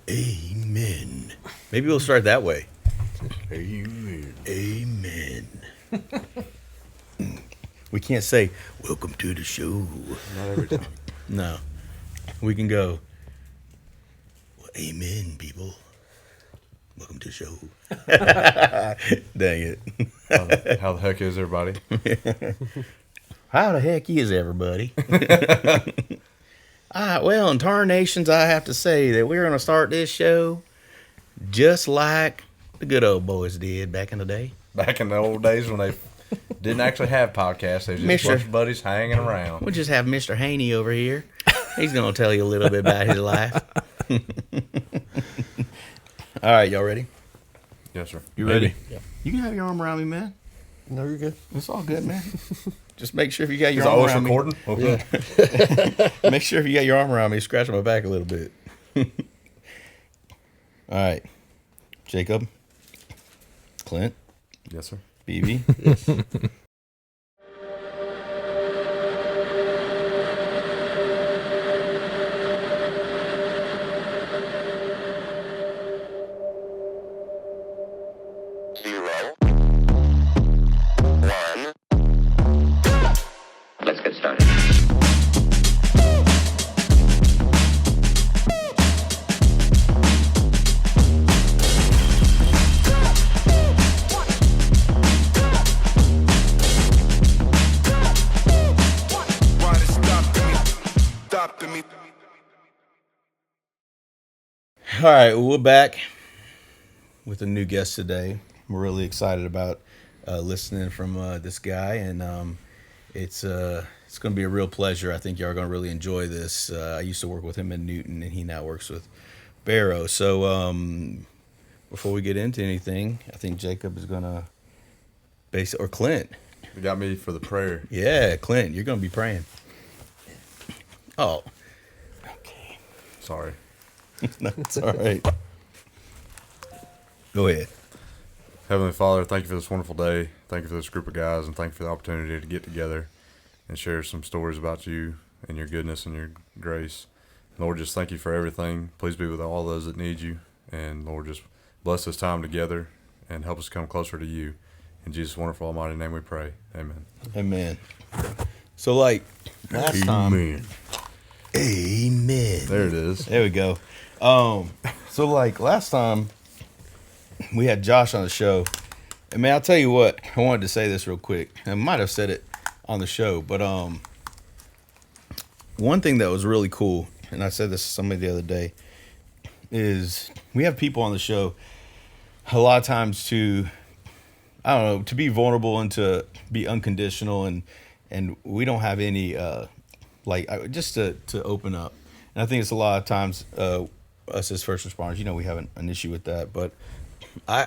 Amen. Maybe we'll start that way. Amen. Amen. We can't say, welcome to the show. Not every time. No. We can go, well, amen, people. Welcome to the show. Dang it. How the heck is everybody? How the heck is everybody? Well, in Tarnations, I have to say that we're going to start this show just like the good old boys did back in the day. Back in the old days when they didn't actually have podcasts, they was just a bunch of buddies hanging around. We'll just have Mr. Haney over here. He's going to tell you a little bit about his life. All right, y'all ready? Yes, sir. You ready? Yeah. You can have your arm around me, man. No, you're good. It's all good, man. Just make sure if you got your Is it arm always around recording? Okay. me. Make sure if you got your arm around me, scratch my back a little bit. All right. Jacob. Clint. Yes, sir. BB. Yes. Let's get started. All right, well, we're back with a new guest today. We're really excited about listening from this guy, and it's going to be a real pleasure. I think y'all are going to really enjoy this. I used to work with him in Newton, and he now works with Barrow. So before we get into anything, I think Jacob is going to or Clint. You got me for the prayer. Yeah, Clint, you're going to be praying. Oh, okay. Sorry. No, it's all right. Go ahead. Heavenly Father, thank you for this wonderful day. Thank you for this group of guys, and thank you for the opportunity to get together and share some stories about you and your goodness and your grace. Lord, just thank you for everything. Please be with all those that need you. And Lord, just bless this time together and help us come closer to you. In Jesus' wonderful almighty name we pray. Amen. Amen. So, like, last time. Amen. There it is. There we go. So like last time we had Josh on the show, and man, I'll tell you what, I wanted to say this real quick. I might have said it on the show, but one thing that was really cool, and I said this to somebody the other day, is we have people on the show a lot of times to, I don't know, to be vulnerable and to be unconditional, and we don't have any just to open up. And I think it's a lot of times us as first responders, we have an issue with that. But I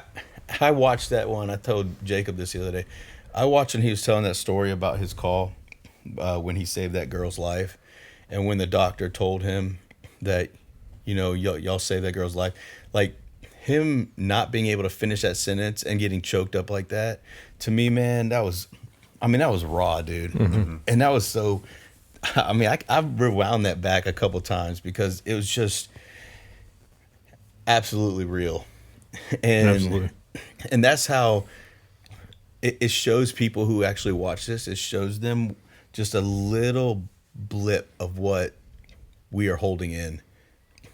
watched that one. I told Jacob this the other day. I watched and he was telling that story about his call when he saved that girl's life, and when the doctor told him that, y'all saved that girl's life, like him not being able to finish that sentence and getting choked up like that. To me, man, that was raw, dude. Mm-hmm. And that was so. I've rewound that back a couple times because it was just absolutely real. And that's how it shows people who actually watch this. It shows them just a little blip of what we are holding in.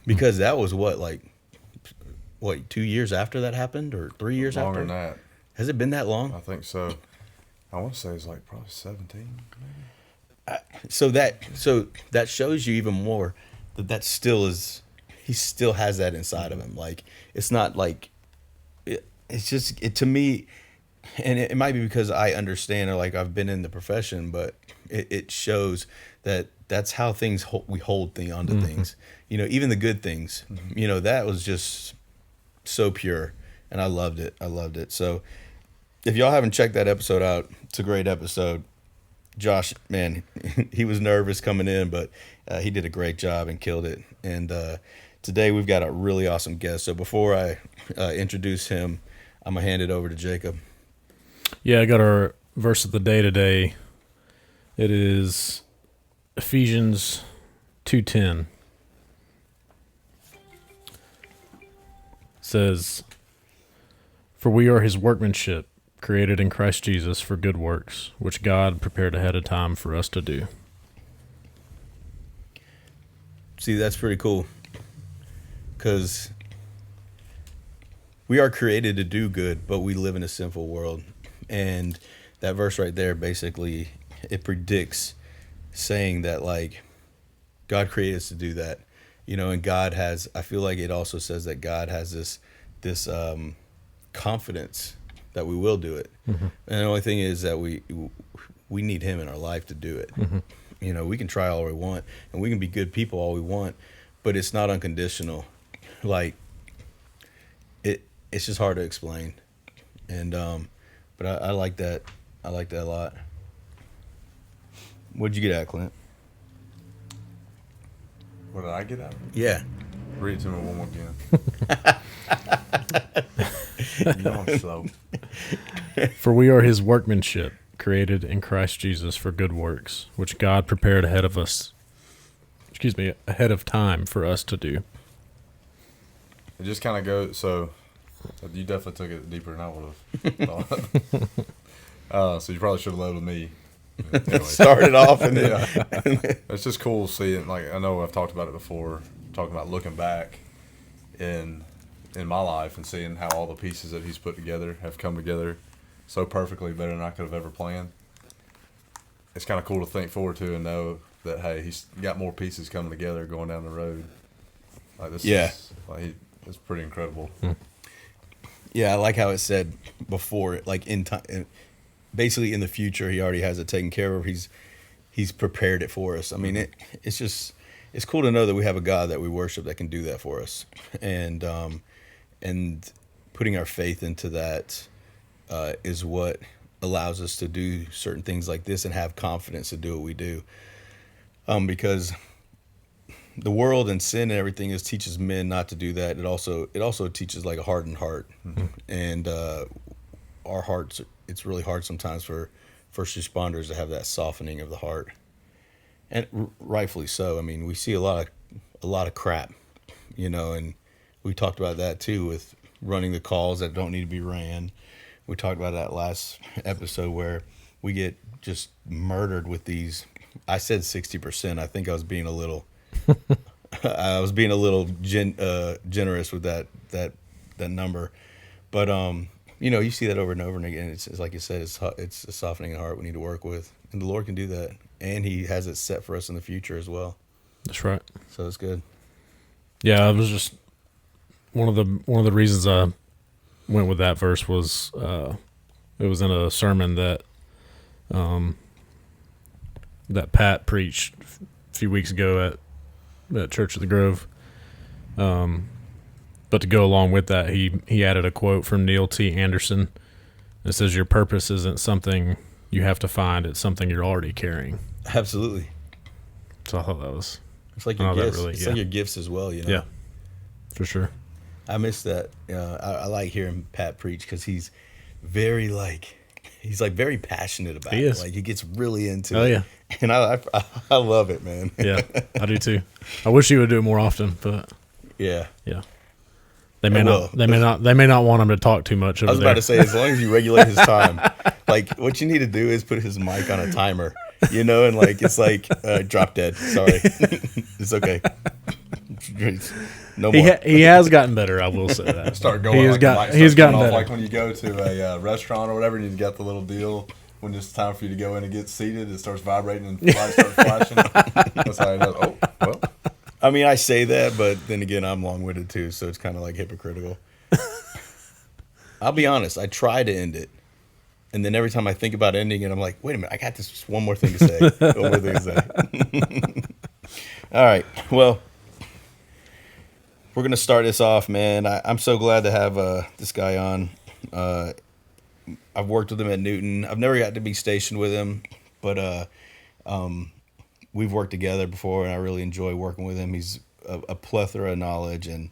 Because that was 2 years after that happened, or 3 years after? Longer than that. Has it been that long? I think so. I want to say it's like probably 17, maybe. So that shows you even more that still is, he still has that inside of him. Like, it's not like, it's just, to me, and it might be because I understand, or like I've been in the profession, but it shows that that's how we hold onto mm-hmm. things, even the good things, mm-hmm. That was just so pure, and I loved it. So if y'all haven't checked that episode out, it's a great episode. Josh, man, he was nervous coming in, but he did a great job and killed it. And today we've got a really awesome guest. So before I introduce him, I'm going to hand it over to Jacob. Yeah, I got our verse of the day today. It is Ephesians 2:10. says, "For we are his workmanship, created in Christ Jesus for good works, which God prepared ahead of time for us to do." See, that's pretty cool. Because we are created to do good, but we live in a sinful world. And that verse right there, basically, it predicts saying that, like, God created us to do that. And God has, I feel like it also says that God has this confidence that we will do it. Mm-hmm. And the only thing is that we need him in our life to do it. Mm-hmm. We can try all we want, and we can be good people all we want, but it's not unconditional. Like, it's just hard to explain. And but I like that. I like that a lot. What'd you get at, Clint? What did I get out of it? Yeah. Read it to me one more again. I'm slow. For we are his workmanship, created in Christ Jesus for good works, which God prepared ahead of time for us to do. It just kind of goes, so you definitely took it deeper than I would have thought. So you probably should have led with me. Anyway. Started off and then It's just cool seeing, like, I know I've talked about it before, talking about looking back in my life and seeing how all the pieces that he's put together have come together so perfectly, better than I could have ever planned. It's kind of cool to think forward to and know that, hey, he's got more pieces coming together going down the road. Like, this is, like, it's pretty incredible. Yeah, I like how it said before, like, in time, basically in the future, he already has it taken care of. He's prepared it for us. I mean, it's cool to know that we have a God that we worship that can do that for us, and putting our faith into that is what allows us to do certain things like this and have confidence to do what we do. Because the world and sin and everything teaches men not to do that. It also teaches, like, a hardened heart, and our hearts. It's really hard sometimes for first responders to have that softening of the heart, and rightfully so. I mean, we see a lot of crap, and we talked about that too with running the calls that don't need to be ran. We talked about that last episode where we get just murdered with these. I said 60%. I think I was being a little. Generous with that number, but you see that over and over and again. It's like you said, it's a softening of heart we need to work with, and the Lord can do that, and He has it set for us in the future as well. That's right. So it's good. Yeah, it was just one of the reasons I went with that verse was it was in a sermon that that Pat preached a few weeks ago at Church of the Grove. But to go along with that, he added a quote from Neil T. Anderson. It says, "Your purpose isn't something you have to find; it's something you're already carrying." Absolutely. So I thought that was. It's like your gifts. Like your gifts as well. Yeah, for sure. I miss that. I like hearing Pat preach because he's very very passionate about it. Like, he gets really into it. Oh yeah. And I love it, man. Yeah, I do too. I wish he would do it more often, but yeah. They may not want him to talk too much. I was about to say, as long as you regulate his time, like, what you need to do is put his mic on a timer, and like it's like drop dead. Sorry, it's okay. No more. He has gotten better. I will say that. Start going. He's gotten better. Like when you go to a restaurant or whatever, and you got the little deal. When it's time for you to go in and get seated, it starts vibrating and lights start flashing. That's how you know. Oh, well. I mean, I say that, but then again, I'm long-winded too, so it's kind of like hypocritical. I'll be honest. I try to end it, and then every time I think about ending it, I'm like, wait a minute, I got this one more thing to say. All right. Well, we're going to start this off, man. I'm so glad to have this guy on. I've worked with him at Newton. I've never got to be stationed with him, but we've worked together before, and I really enjoy working with him. He's a plethora of knowledge, and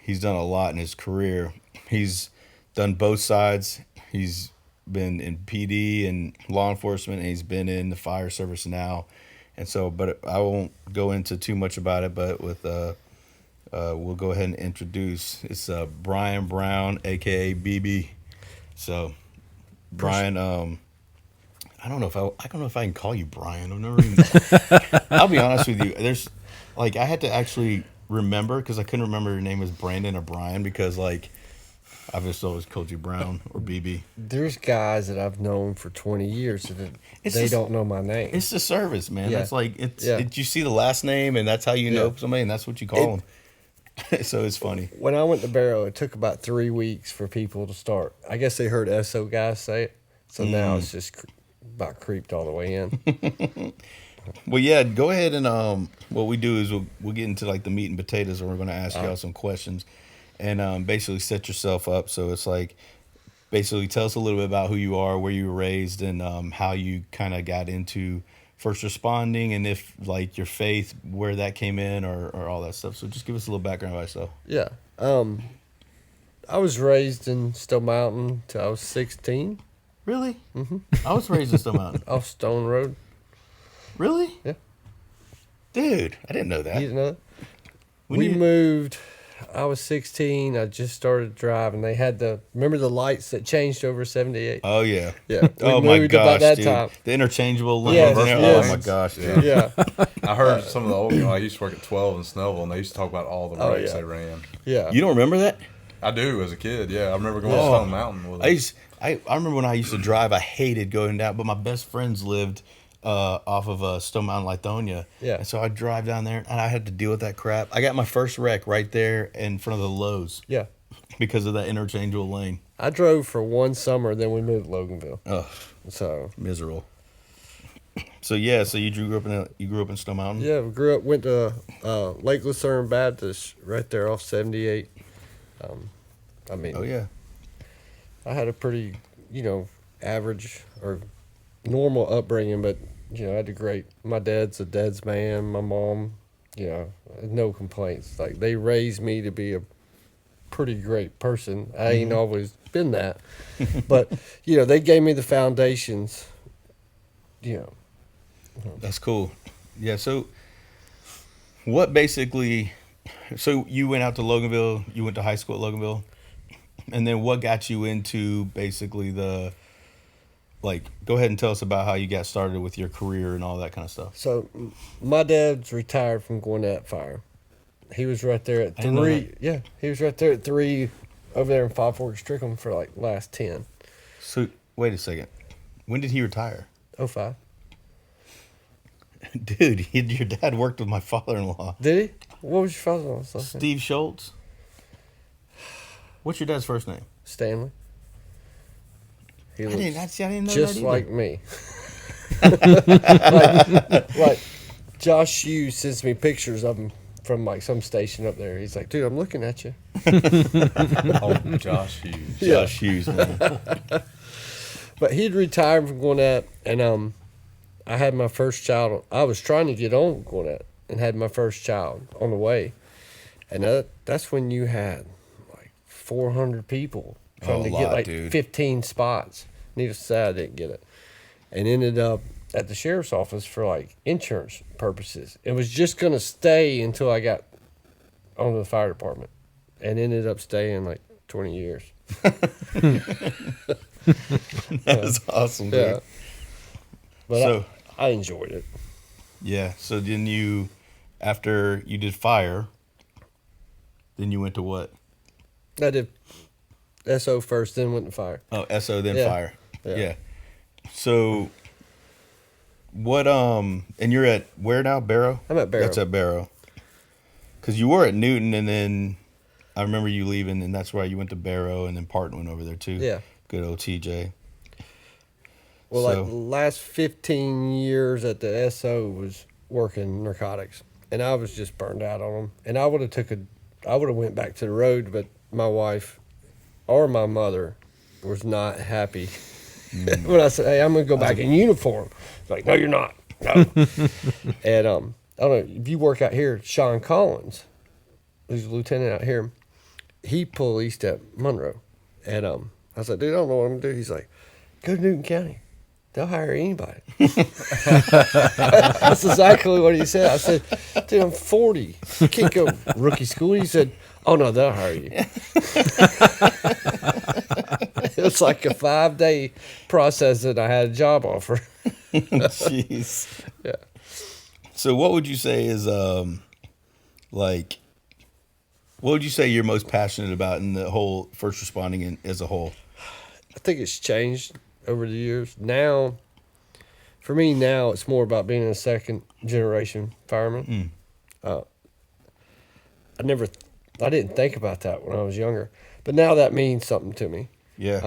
he's done a lot in his career. He's done both sides. He's been in PD and law enforcement, and he's been in the fire service now. And so, but I won't go into too much about it, but with we'll go ahead and introduce. It's Brian Brown, aka BB. So, Brian, I don't know if I can call you Brian. I've never even. I'll be honest with you. There's like I had to actually remember because I couldn't remember your name was Brandon or Brian because like I've just always called you Brown or BB. There's guys that I've known for 20 years that they don't know my name. It's the service, man. Yeah. That's like you see the last name and that's how you know somebody and that's what you call them. So it's funny. When I went to Barrow, it took about 3 weeks for people to start. I guess they heard SO guys say it, so now it's just about creeped all the way in. Well, yeah, go ahead and what we do is we'll get into like the meat and potatoes, and we're going to ask y'all some questions, and basically set yourself up. So it's like basically tell us a little bit about who you are, where you were raised, and how you kind of got into first responding, and if like your faith, where that came in, or all that stuff. So just give us a little background about yourself. Yeah. I was raised in Stone Mountain till I was 16. Really? Mm-hmm. I was raised in Stone Mountain. Off Stone Road. Really? Yeah. Dude, I didn't know that. You didn't know that? We moved. I was 16. I just started driving. They had remember the lights that changed over 78? Oh, yeah. Yeah. Oh, We my moved gosh, about that dude. time. The interchangeable lanes. Yes, Oh, my yes. gosh, dude. Yeah. I heard some of the old. I used to work at 12 in Snellville, and they used to talk about all the Oh, wrecks yeah. they ran. Yeah. You don't remember that? I do as a kid. Yeah, I remember going to Oh. Stone Mountain with it. I remember when I used to drive, I hated going down, but my best friends lived off of Stone Mountain, Lithonia. Yeah. And so I'd drive down there, and I had to deal with that crap. I got my first wreck right there in front of the Lowe's Yeah. because of that interchangeable lane. I drove for one summer, then we moved to Loganville. Ugh, So, miserable. So yeah, so you grew up in Stone Mountain? yeah, we went to Lake Lucerne Baptist right there off 78. I mean, Oh yeah. I had a pretty, average or normal upbringing, but, I had a great, my dad's a dad's man, my mom, no complaints. Like, they raised me to be a pretty great person. I ain't always been that. But, they gave me the foundations, That's cool. Yeah, so what basically so you went out to Loganville, you went to high school at Loganville, and then what got you into basically go ahead and tell us about how you got started with your career and all that kind of stuff. So, my dad's retired from Gwinnett Fire. He was right there at I didn't know 3. that. Yeah, he was right there at 3 over there in Five Forks, Strickham for like last 10. So wait a second. When did he retire? 05. Dude, your dad worked with my father-in-law. Did he? What was your father's name? Steve Schultz. What's your dad's first name? Stanley. He I didn't know just that either. like me. like Josh Hughes sends me pictures of him from like some station up there. He's like, dude, I'm looking at you. Oh, Josh Hughes. Josh Hughes, man. But he'd retired from Gwinnett, and I had my first child. I was trying to get on Gwinnett and had my first child on the way. And that's when you had like 400 people trying Oh, to a get lot, like dude. 15 spots. Needless to say, I didn't get it. And ended up at the sheriff's office for like insurance purposes. It was just going to stay until I got onto the fire department, and ended up staying like 20 years. That's awesome, dude. Yeah. But So- I enjoyed it. Yeah. So then you, after you did fire, then you went to what? I did SO first, then went to fire. Oh, SO then Yeah. fire. Yeah. Yeah. So what and you're at where now? Barrow? I'm at Barrow. That's at Barrow. Cuz you were at Newton and then I remember you leaving and that's why you went to Barrow and then Parton went over there too. Yeah. Good old TJ. Well, So- like the last 15 years at the SO was working narcotics, and I was just burned out on them. And I would have went back to the road, but my wife or my mother was not happy when I said, "Hey, I'm gonna go back in uniform." It's like, "No, you're not." No. And I don't know if you work out here. Sean Collins, who's a lieutenant out here, he policed at Monroe, and I was like, "Dude, I don't know what I'm gonna do." He's like, "Go to Newton County." they'll hire anybody. That's exactly what he said. I said, dude, I'm 40. You can't go rookie school. He said, oh, no, they'll hire you. It was like a 5-day process that I had a job offer. Jeez. Yeah. So what would you say is like, what would you say you're most passionate about in the whole first responding as a whole? I think it's changed over the years. Now, for me now, it's more about being a second generation fireman. I didn't think about that when I was younger, but now that means something to me. Yeah.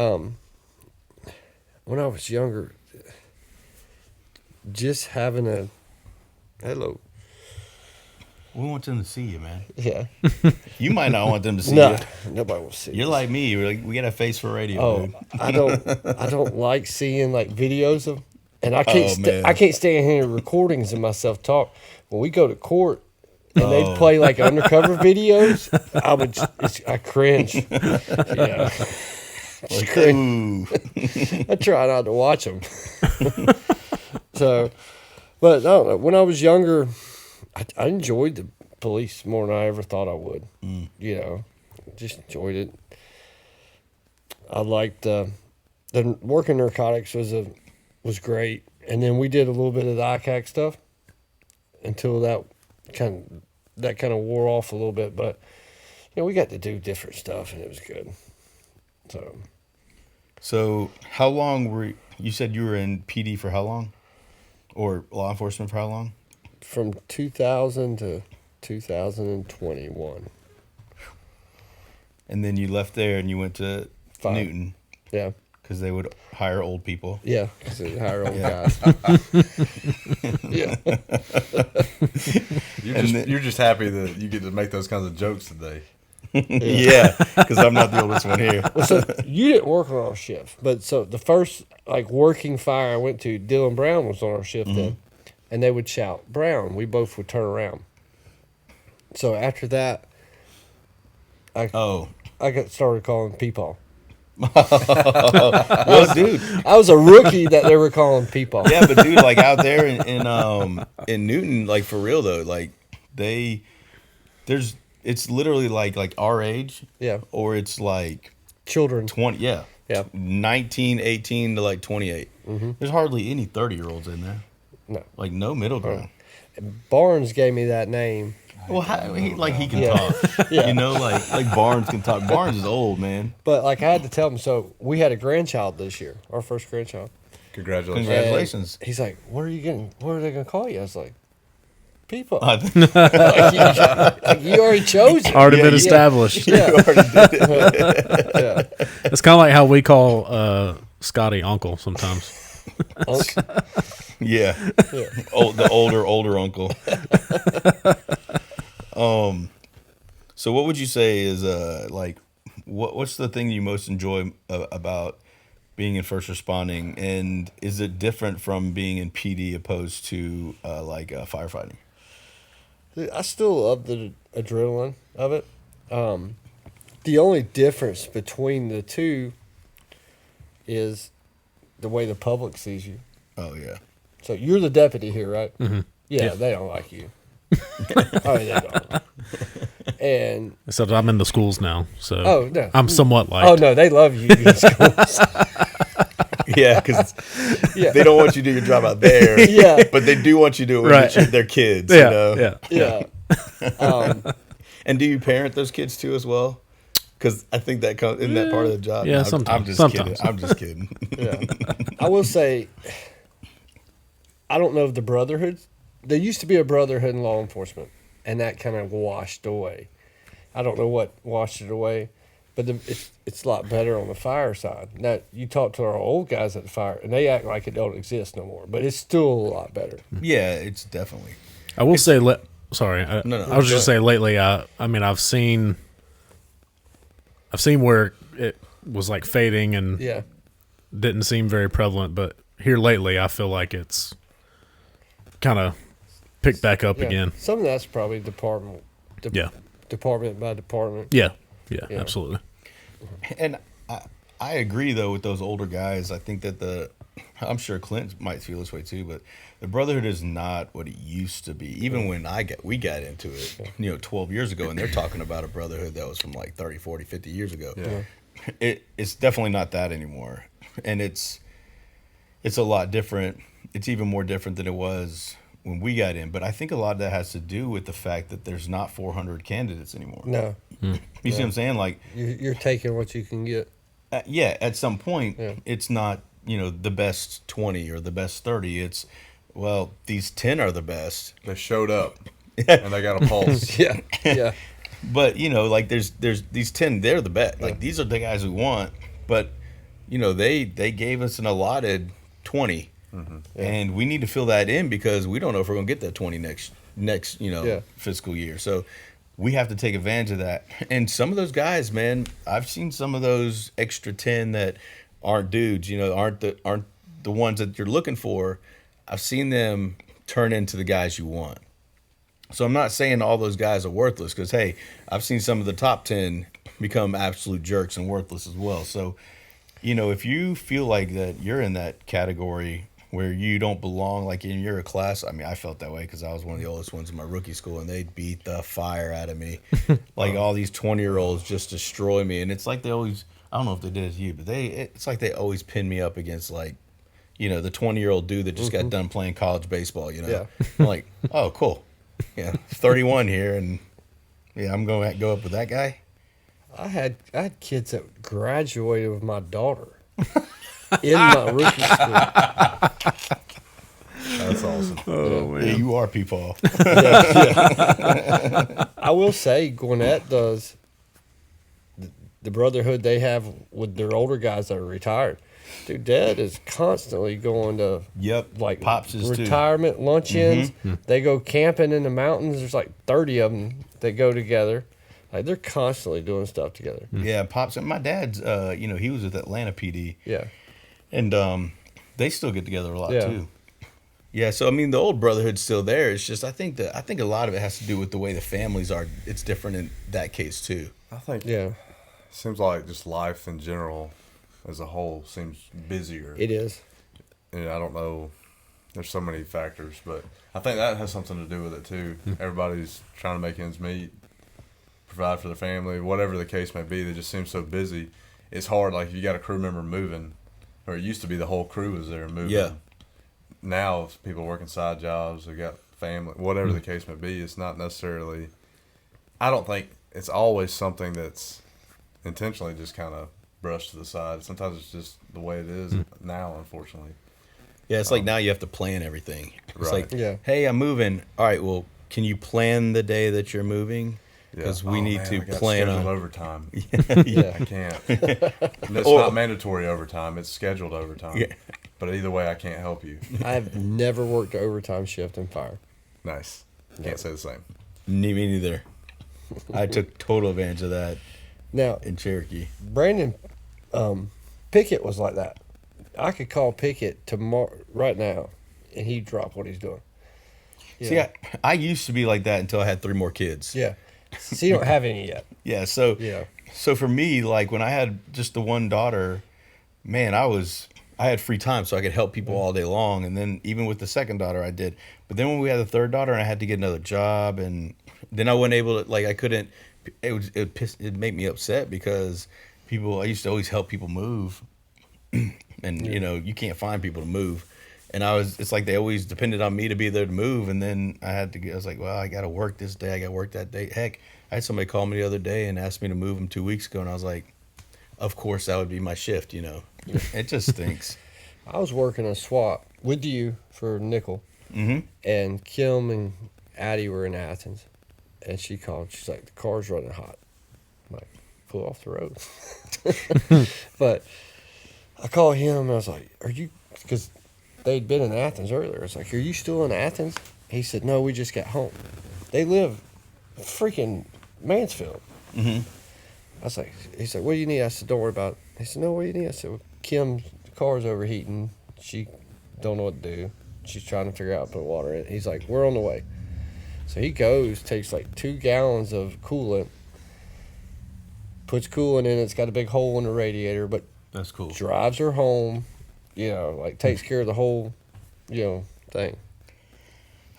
When I was younger, just having a hello. We want them to see you, man. Yeah. You might not want them to see No, you. nobody will see. You're us. like me. We're like, we got a face for radio, Oh, dude. I don't like seeing like videos of, and I can't man. I can't stand hearing recordings of myself talk. When we go to court and they play like undercover videos, I cringe. Yeah, Like, cringe. ooh. I try not to watch them. So, but I don't know. When I was younger, I enjoyed the police more than I ever thought I would. You know, just enjoyed it. I liked the working narcotics was great, and then we did a little bit of the ICAC stuff until that kind of wore off a little bit. But you know, we got to do different stuff, and it was good. So how long you said you were in PD for how long? Or law enforcement for how long? From 2000 to 2021. And then you left there and you went to Newton Yeah. because they would hire old people. Yeah, because they hire old guys. Yeah. You're just happy that you get to make those kinds of jokes today. Yeah, because I'm not the oldest one here. Well, so you didn't work on our shift, but so the first like working fire I went to, Dylan Brown was on our shift then, and they would shout Brown. We both would turn around. So after that, I got started calling Peepaw. Well, dude. I was a rookie that they were calling Peepaw. Yeah, but dude, like out there in Newton, like for real though, like it's literally like our age. Yeah. Or it's like Children. 20, yeah. Yeah. 19, 18 to like 28. There's hardly any 30-year-olds in there. No. Like no middle ground. Barnes gave me that name. Well, he can Yeah. talk. Yeah. You know, like Barnes can talk. Barnes is old, man. But like I had to tell him, so we had a grandchild this year, our first grandchild. Congratulations. Congratulations. And he's like, what are they going to call you? I was like, People. I Like, you already chose it. Already Yeah, been you- established. Yeah. Yeah. It's kind of like how we call Scotty Uncle sometimes. Yeah. The older uncle. So what would you say is like what's the thing you most enjoy about being in first responding, and is it different from being in PD opposed to firefighting? I still love the adrenaline of it. The only difference between the two is the way the public sees you. Oh yeah. So you're the deputy here, right? Mm-hmm. Yeah, Yeah. they don't like you. Oh, they don't. And Except I'm in the schools now, so Oh, no. I'm somewhat liked. oh no, they love you in schools. Yeah, because Yeah. they don't want you to do your job out there. Yeah. But they do want you to do it Right. with their kids. Yeah, You know? yeah. Yeah. And do you parent those kids too as well? Because I think that comes in that part of the job. Yeah, I'm sometimes. just kidding. I'm just kidding. Yeah. I will say, I don't know if the brotherhoods. There used to be a brotherhood in law enforcement, and that kind of washed away. I don't know what washed it away, but it's a lot better on the fire side. Now, you talk to our old guys at the fire, and they act like it don't exist no more, but it's still a lot better. Yeah, it's definitely. I will say, sorry, I No, was go just saying lately. I mean, I've seen where it was like fading and Yeah. didn't seem very prevalent, but here lately, I feel like it's kind of picked back up Yeah. again. Some of that's probably department by department. Yeah, Yeah. absolutely. And I agree though with those older guys. I think that I'm sure Clint might feel this way too, but the brotherhood is not what it used to be. Even when we got into it, 12 years ago, and they're talking about a brotherhood that was from like 30, 40, 50 years ago. Yeah. It's definitely not that anymore. And it's a lot different. It's even more different than it was when we got in. But I think a lot of that has to do with the fact that there's not 400 candidates anymore. No. You see what I'm saying? Like You're taking what you can get. At some point, it's not, the best 20 or the best 30. It's, well, these 10 are the best. They showed up, and they got a pulse. Yeah. But, like there's these 10, they're the best. Like these are the guys we want. But, they gave us an allotted 20. Mm-hmm. And we need to fill that in because we don't know if we're going to get that 20 next fiscal year. So we have to take advantage of that. And some of those guys, man, I've seen some of those extra 10 that aren't dudes, aren't the ones that you're looking for. I've seen them turn into the guys you want. So I'm not saying all those guys are worthless because, hey, I've seen some of the top 10 become absolute jerks and worthless as well. So, if you feel like that you're in that category where you don't belong, like in your class. I mean, I felt that way because I was one of the oldest ones in my rookie school, and they beat the fire out of me. Like all these 20-year-olds just destroy me, and it's like they always. I don't know if they did it to you, but it's like they always pin me up against the 20-year-old dude that just got done playing college baseball. Yeah. I'm like, oh, cool. Yeah, 31 here, and I'm going to go up with that guy. I had kids that graduated with my daughter. In my rookie school. That's awesome. Oh, man. Yeah, you are people. I will say Gwinnett does the brotherhood they have with their older guys that are retired. Dude, Dad is constantly going to like Pops is retirement luncheons. They go camping in the mountains. There's like 30 of them that go together. Like they're constantly doing stuff together. Yeah, Pops and my dad's. He was with Atlanta PD. Yeah. And they still get together a lot Yeah. too. Yeah, so I mean the old brotherhood's still there. It's just I think a lot of it has to do with the way the families are. It's different in that case too. I think Yeah. seems like just life in general as a whole seems busier. It is. And I don't know. There's so many factors, but I think that has something to do with it too. Everybody's trying to make ends meet, provide for their family, whatever the case may be. They just seem so busy. It's hard. Like if you got a crew member moving, or it used to be the whole crew was there moving. Yeah. Now people working side jobs, they got family, whatever the case may be. It's not necessarily. I don't think it's always something that's intentionally just kind of brushed to the side. Sometimes it's just the way it is now, unfortunately. Yeah, it's like now you have to plan everything. It's Right. like, hey, I'm moving. All right, well, can you plan the day that you're moving? Because we need man, to I got plan scheduled on overtime. Yeah. I can't. And it's not mandatory overtime. It's scheduled overtime. Yeah. But either way, I can't help you. I've never worked an overtime shift in fire. Nice. Can't say the same. Me neither. I took total advantage of that Now, in Cherokee. Brandon Pickett was like that. I could call Pickett tomorrow, right now, and he'd drop what he's doing. See, I used to be like that until I had 3 more kids. Yeah. So you don't have any yet. Yeah, so Yeah. so for me, like when I had just the one daughter, man, I had free time so I could help people all day long, and then even with the second daughter I did. But then when we had the third daughter and I had to get another job, and then I wasn't able to, like I couldn't, it'd make me upset because I used to always help people move, and you can't find people to move. And it's like they always depended on me to be there to move. And then I was like, well, I got to work this day. I got to work that day. Heck, I had somebody call me the other day and asked me to move them 2 weeks ago. And I was like, of course, that would be my shift, It just stinks. I was working a swap with you for nickel, and Kim and Addie were in Athens, and she called. She's like, the car's running hot. I'm like, pull off the road. But I called him, and I was like, are you, because they'd been in Athens earlier. It's like, are you still in Athens? He said, no, we just got home. They live freaking Mansfield. I was like, he said, what do you need? I said, don't worry about it. He said, no, what do you need? I said, well, Kim's car's overheating. She don't know what to do. She's trying to figure out how to put water in it. He's like, we're on the way. So he goes, takes like 2 gallons of coolant, puts coolant in it. It's got a big hole in the radiator, but That's cool. drives her home, like takes care of the whole, thing.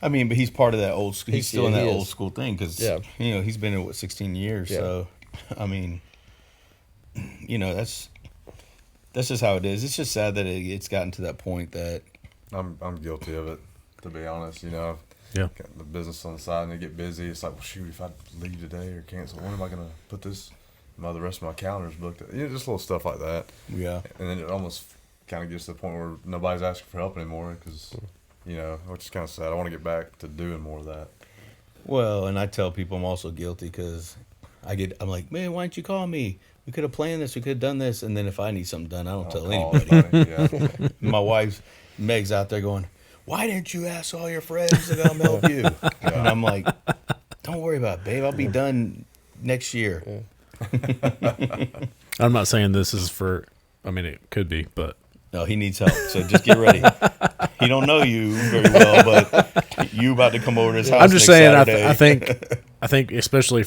I mean, but he's part of that old school. He's still in that he old is. school thing because, Yeah. he's been in 16 years. Yeah. So, I mean, that's just how it is. It's just sad that it's gotten to that point that. I'm guilty of it, to be honest. Yeah. Got the business on the side and they get busy. It's like, well, shoot, if I leave today or cancel, when am I gonna put this? The rest of my calendar's booked. Just little stuff like that. Yeah. And then it almost kind of gets to the point where nobody's asking for help anymore because, which is kind of sad. I want to get back to doing more of that. Well, and I tell people I'm also guilty because I'm like, man, why didn't you call me? We could have planned this. We could have done this. And then if I need something done, I don't tell anybody. Yeah. My wife, Meg's out there going, why didn't you ask all your friends to come help you? And I'm like, don't worry about it, babe. I'll be done next year. Yeah. I'm not saying this is it could be, but No, he needs help. So just get ready. He don't know you very well, but you about to come over to his house. I'm just next saying. Saturday. I think especially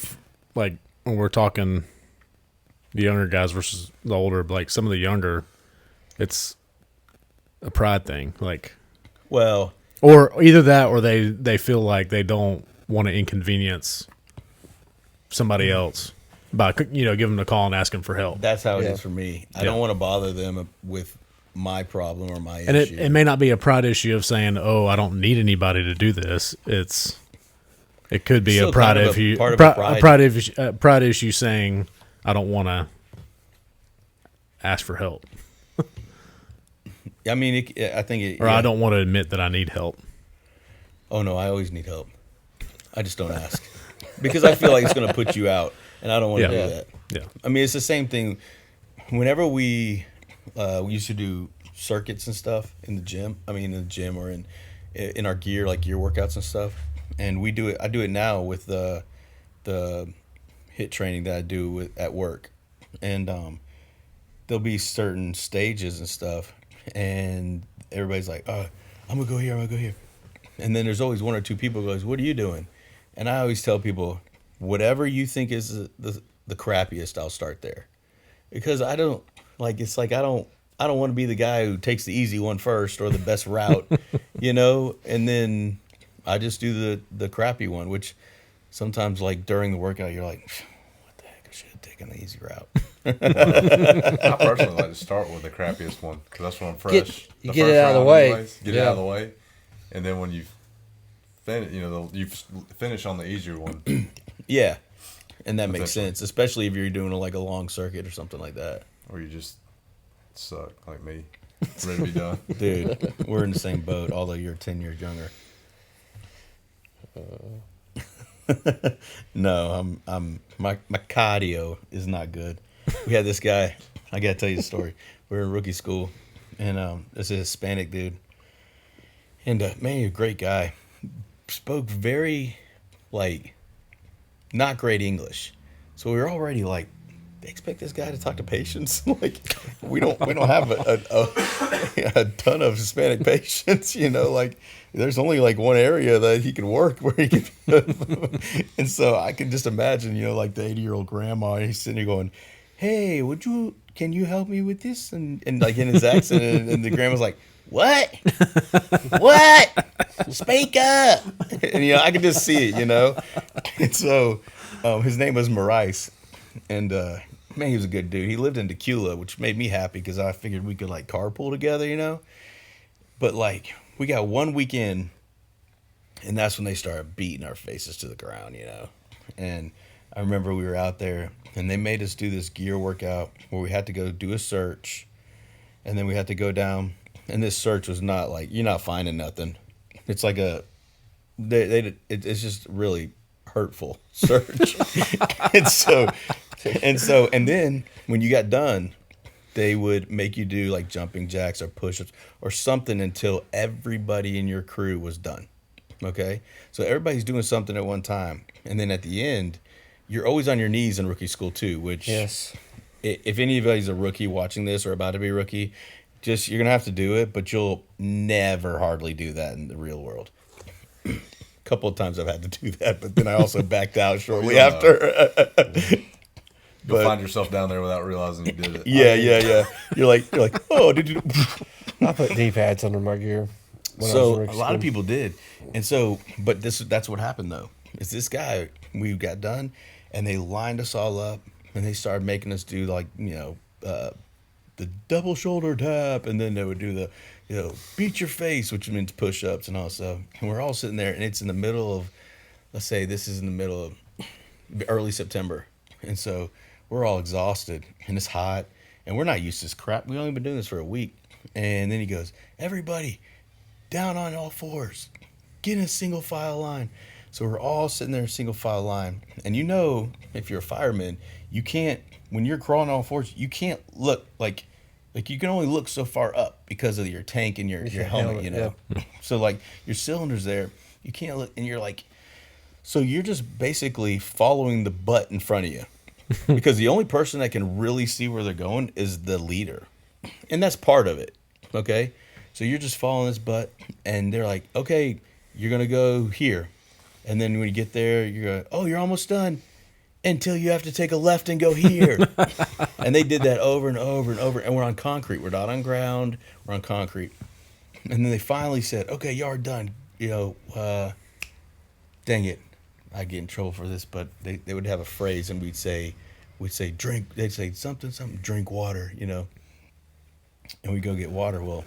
like when we're talking the younger guys versus the older, like some of the younger, it's a pride thing. Like, Well, or either that, or they feel like they don't want to inconvenience somebody else by giving them a call and asking for help. that's how it Yeah. is for me. I Yeah. don't want to bother them with my problem or my And issue. it may not be a pride issue of saying, "Oh, I don't need anybody to do this." It could be Still a pride kind of issue, part of a pride. pride issue saying, "I don't want to ask for help," I mean, I think it. or yeah. "I don't want to admit that I need help." Oh no, I always need help. I just don't ask because I feel like it's going to put you out, and I don't want to Yeah. do that. Yeah, I mean, it's the same thing. Whenever we used to do circuits and stuff in the gym. I mean, in the gym or in our gear, like gear workouts and stuff. And we do it. I do it now with the HIIT training that I do at work, and there'll be certain stages and stuff, and everybody's like, "I'm gonna go here. I'm gonna go here," and then there's always one or two people who goes, "What are you doing?" And I always tell people, whatever you think is the crappiest, I'll start there, because I don't want to be the guy who takes the easy one first or the best route, and then I just do the crappy one, which sometimes like during the workout, you're like, what the heck, I should have taken the easy route. I personally like to start with the crappiest one because that's when I'm fresh. You get it out of the way. Get it out of the way, and then when you finish, you finish on the easier one. Yeah. And that makes Essentially. sense, especially if you're doing like a long circuit or something like that. Or you just suck like me, ready to be done. Dude, we're in the same boat, although you're 10 years younger. No, my cardio is not good. We had this guy, I gotta tell you the story. We were in rookie school, and this is a Hispanic dude. And man, he's a great guy. Spoke very, not great English. So we were already like, they expect this guy to talk to patients? Like, we don't have a ton of Hispanic patients, there's only like one area that he can work where he can. And so I can just imagine, the 80-year-old grandma, he's sitting there going, "Hey, can you help me with this?" And like in his accent, and the grandma's like, "What? What? Speak up!" And I could just see it, And so his name was Maurice, and man, he was a good dude. He lived in Tequila, which made me happy because I figured we could carpool together, But we got one weekend, and that's when they started beating our faces to the ground, And I remember we were out there, and they made us do this gear workout where we had to go do a search, and then we had to go down. And this search was not you're not finding nothing. It's like it's just really hurtful search. and then when you got done, they would make you do jumping jacks or push-ups or something until everybody in your crew was done. Okay? So everybody's doing something at one time. And then at the end, you're always on your knees in rookie school too, which Yes. if anybody's a rookie watching this or about to be a rookie, you're going to have to do it, but you'll never hardly do that in the real world. A couple of times I've had to do that, but then I also backed out shortly after. You'll find yourself down there without realizing you did it. Yeah. You're like, oh, did you? I put knee pads under my gear. When I was So in a lot of people did, and so, but that's what happened though. Is this guy? We got done, and they lined us all up, and they started making us do like the double shoulder tap, and then they would do the beat your face, which means push ups and all stuff. And we're all sitting there, and it's in the middle of, let's say this is in the middle of early September, and so we're all exhausted, and it's hot, and we're not used to this crap. We've only been doing this for a week, and then he goes, everybody, down on all fours, get in a single file line. So we're all sitting there in a single file line. And if you're a fireman, you can't, when you're crawling on all fours, you can't look like you can only look so far up because of your tank and your helmet, Yeah. So like your cylinder's there, you can't look, and you're like, so you're just basically following the butt in front of you. Because the only person that can really see where they're going is the leader. And that's part of it. Okay? So you're just following this butt, and they're like, okay, you're going to go here. And then when you get there, you're going, oh, you're almost done. Until you have to take a left and go here. And they did that over and over and over. And we're on concrete. We're not on ground. We're on concrete. And then they finally said, okay, y'all are done. Dang it. I get in trouble for this, but they would have a phrase, and we'd say drink. They'd say something, drink water, And we go get water. Well,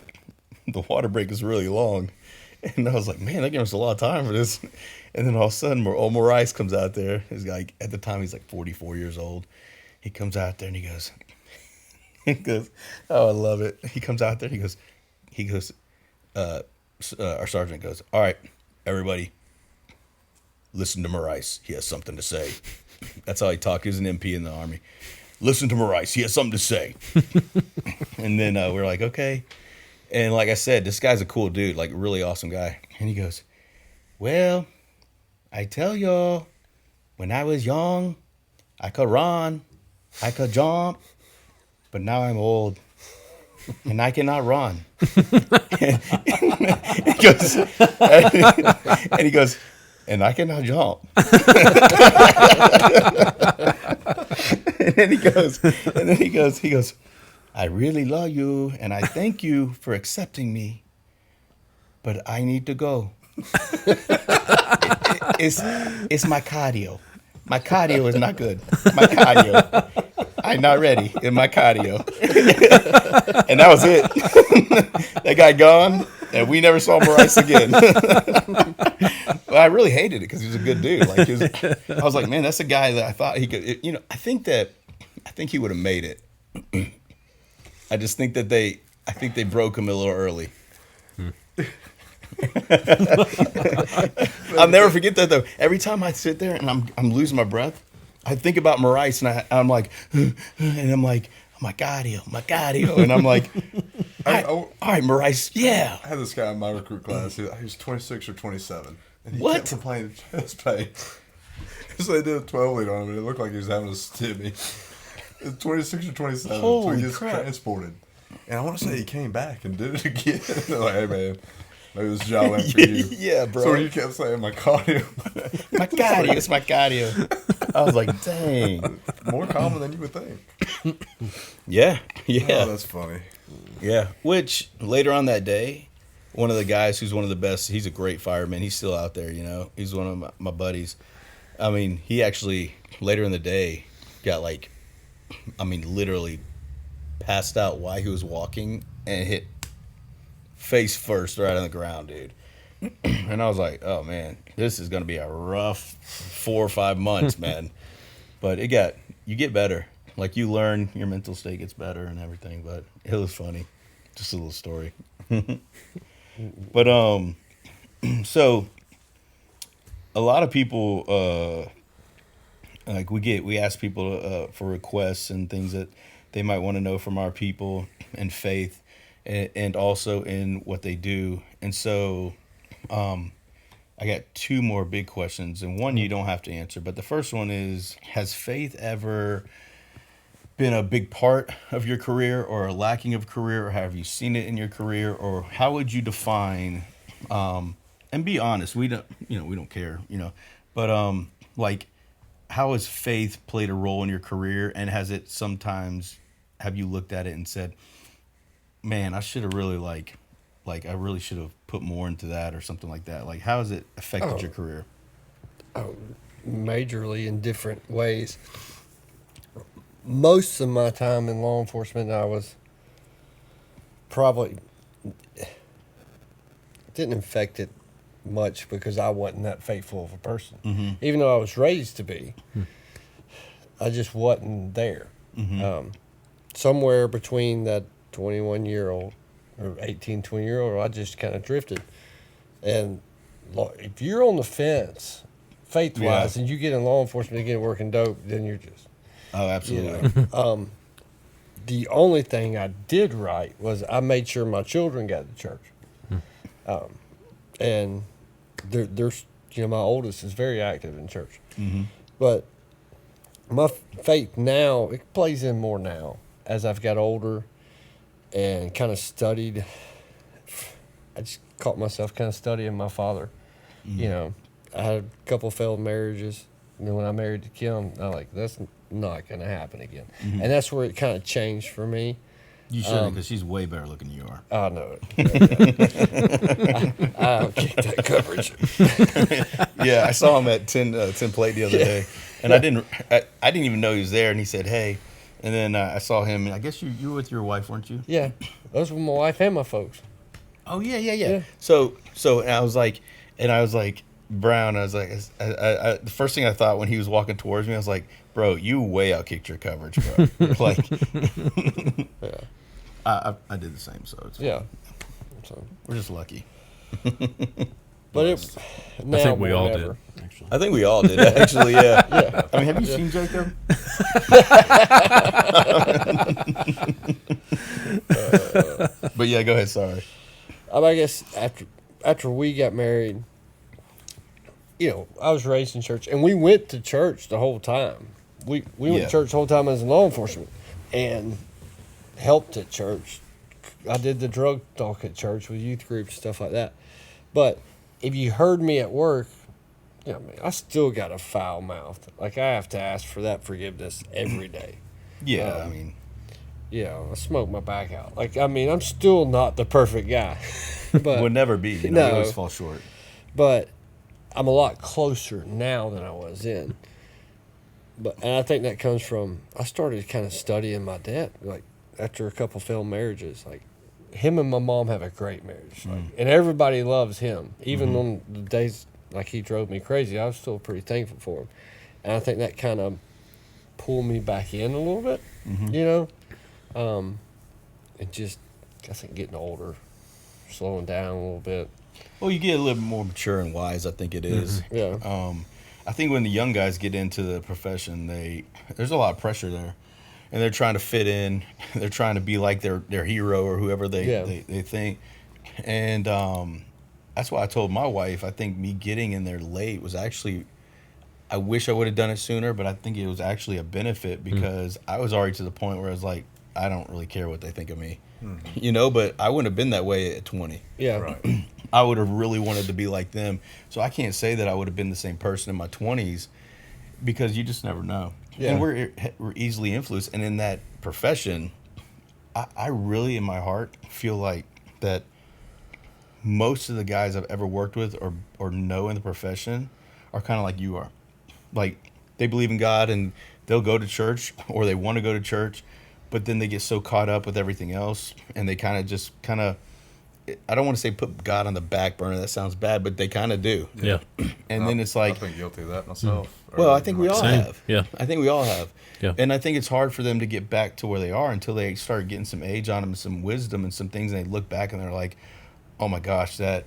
the water break is really long. And I was like, man, that gave us a lot of time for this. And then all of a sudden, old Maurice comes out there. He's like, at the time, he's like 44 years old. He comes out there and he goes, oh, I love it. He comes out there and he goes, our sergeant goes, all right, everybody, listen to Maurice. He has something to say. That's how he talked. He was an MP in the Army. Listen to Maurice. He has something to say. And then we're like, okay. And like I said, this guy's a cool dude, like a really awesome guy. And he goes, well, I tell y'all, when I was young, I could run, I could jump, but now I'm old, and I cannot run. and he goes, and I cannot jump. and then he goes, I really love you, and I thank you for accepting me, but I need to go. It's my cardio. My cardio is not good. My cardio. I'm not ready in my cardio. And that was it. That guy gone, and we never saw Maurice again. But I really hated it because he was a good dude. I was like, man, that's a guy that I thought he could. I think he would have made it. I just think that they broke him a little early. I'll never forget that though. Every time I sit there and I'm losing my breath, I think about Maurice, and I'm like, and I'm like, my cardio, and I'm like, all right, Maurice, yeah. I had this guy in my recruit class. He was 26 or 27, and he What? kept complaining chest pain. So they did a 12 lead on him, and it looked like he was having a stimmy. It's 26 or 27, so Holy he gets crap. transported. And I want to say he came back and did it again. They're like, hey man, maybe this job went for you. Yeah, bro. So he kept saying my cardio. My cardio, it's my cardio. I was like, dang. More common than you would think. Yeah. Oh, that's funny. Yeah. Which later on that day, one of the guys who's one of the best, he's a great fireman. He's still out there, He's one of my buddies. I mean, he actually, later in the day, got literally passed out while he was walking and hit face first right on the ground, dude. And I was like, oh man, this is going to be a rough 4 or 5 months, man. But you get better. Like you learn, your mental state gets better and everything, but it was funny. Just a little story. But, so a lot of people, we ask people for requests and things that they might want to know from our people and faith and also in what they do. And so I got 2 more big questions, and one you don't have to answer. But the first one is, has faith ever been a big part of your career or a lacking of career, or have you seen it in your career, or how would you define, and be honest, we don't care, but how has faith played a role in your career, and have you looked at it and said, man, I should have really I really should have put more into that or something like that. Like, how has it affected your career? Majorly in different ways. Most of my time in law enforcement, I was probably didn't affect it much because I wasn't that faithful of a person. Mm-hmm. Even though I was raised to be, I just wasn't there. Mm-hmm. Somewhere between that 21-year-old or 18, 20-year-old, I just kind of drifted. And if you're on the fence, faith-wise, and you get in law enforcement and get working dope, then you're just... Oh, absolutely. The only thing I did right was I made sure my children got to church. And there's, my oldest is very active in church. Mm-hmm. But my faith now, it plays in more now as I've got older and kind of studied. I just caught myself kind of studying my father. Mm-hmm. I had a couple failed marriages. And then when I married Kim, I'm like, that's not going to happen again. Mm-hmm. And that's where it kind of changed for me. You should, because she's way better looking than you are. I know it. I'll get that coverage. Yeah, I saw him at 10 plate the other day, and I didn't even know he was there. And he said, "Hey," and then I saw him. And I guess you were with your wife, weren't you? Yeah, those were my wife and my folks. Oh yeah. So and I was like, Brown. I was like, I the first thing I thought when he was walking towards me, I was like, bro, you way outkicked your coverage, bro. Like, Yeah. I did the same, so it's fine. Yeah. So, We're just lucky. but I think we all did. Actually, I think we all did, actually, yeah. I mean, have you seen Jacob? But yeah, go ahead, sorry. I guess after we got married, I was raised in church, and we went to church the whole time. We went Yeah. to church the whole time as law enforcement, and helped at church. I did the drug talk at church with youth groups, stuff like that. But if you heard me at work, I still got a foul mouth. Like, I have to ask for that forgiveness every day. Yeah, I mean, I smoke my back out. Like, I'm still not the perfect guy. But would never be. You always fall short. But I'm a lot closer now than I was then. And I think that comes from, I started kind of studying my dad, like, after a couple failed marriages. Like, him and my mom have a great marriage. Like, and everybody loves him. Even on the days, like, he drove me crazy, I was still pretty thankful for him. And I think that kind of pulled me back in a little bit, and just, I think, getting older, slowing down a little bit. Well, you get a little more mature and wise, I think it is. Yeah. I think when the young guys get into the profession, there's a lot of pressure there, and they're trying to fit in. They're trying to be like their hero or whoever they think, and that's why I told my wife. I think me getting in there late was actually, I wish I would have done it sooner, but I think it was actually a benefit because I was already to the point where I was like, I don't really care what they think of me, But I wouldn't have been that way at 20. Yeah. Right. I would have really wanted to be like them. So I can't say that I would have been the same person in my 20s because you just never know. Yeah. And we're easily influenced. And in that profession, I really, in my heart, feel like that most of the guys I've ever worked with or know in the profession are kind of like you are. Like, they believe in God and they'll go to church or they want to go to church, but then they get so caught up with everything else and they kind of I don't want to say put God on the back burner. That sounds bad, but they kind of do. Yeah. And then it's like, I've been guilty of that myself. well, I think we all Same. have. Yeah. I think we all have. Yeah. And I think it's hard for them to get back to where they are until they start getting some age on them, some wisdom and some things, and they look back and they're like, oh my gosh, I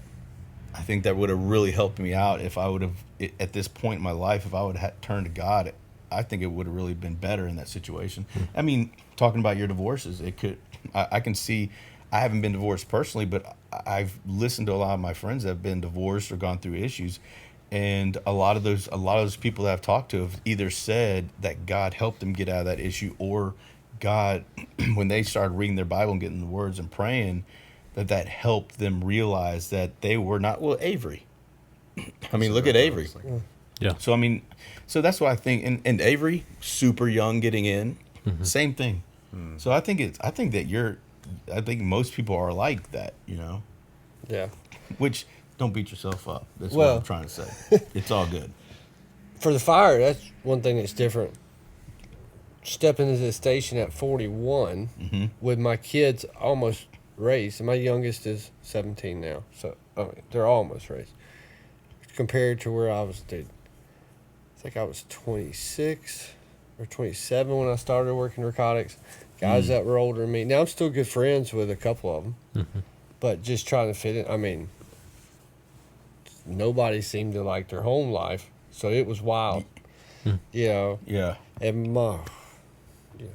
think that would have really helped me out if I would have, at this point in my life, if I would have turned to God, I think it would have really been better in that situation. I mean, talking about your divorces, I can see, I haven't been divorced personally, but I've listened to a lot of my friends that have been divorced or gone through issues. And a lot of those people that I've talked to have either said that God helped them get out of that issue, or God, when they started reading their Bible and getting the words and praying, that helped them realize that they were not, well, Avery. I mean, look at Avery. Yeah. So I mean, so that's what I think. And Avery, super young, getting in, same thing. So I think I think most people are like that, you know. Yeah. Which don't beat yourself up. That's what Well- I'm trying to say. It's all good. For the fire, that's one thing that's different. Stepping into the station at 41 with my kids almost raised. And my youngest is 17 now. So, I mean, they're almost raised. Compared to where I was, dude. I think I was 26 or 27 when I started working narcotics. Guys that were older than me. Now, I'm still good friends with a couple of them. But just trying to fit in. I mean, nobody seemed to like their home life. So it was wild. You know. Yeah. And yeah,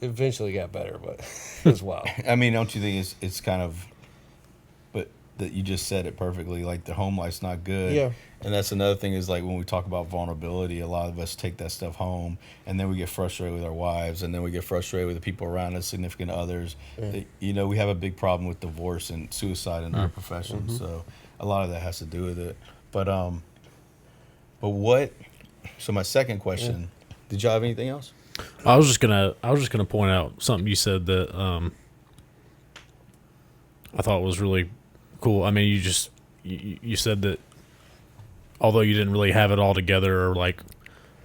it eventually got better, but it was wild. I mean, don't you think it's kind of, but that you just said it perfectly. Like the home life's not good. Yeah. And that's another thing is like when we talk about vulnerability, a lot of us take that stuff home, and then we get frustrated with our wives, and then we get frustrated with the people around us, significant others. You know, we have a big problem with divorce and suicide in our profession, so a lot of that has to do with it. But what? So my second question, did y'all have anything else? I was just gonna point out something you said that I thought was really cool. I mean, you said that although you didn't really have it all together, or like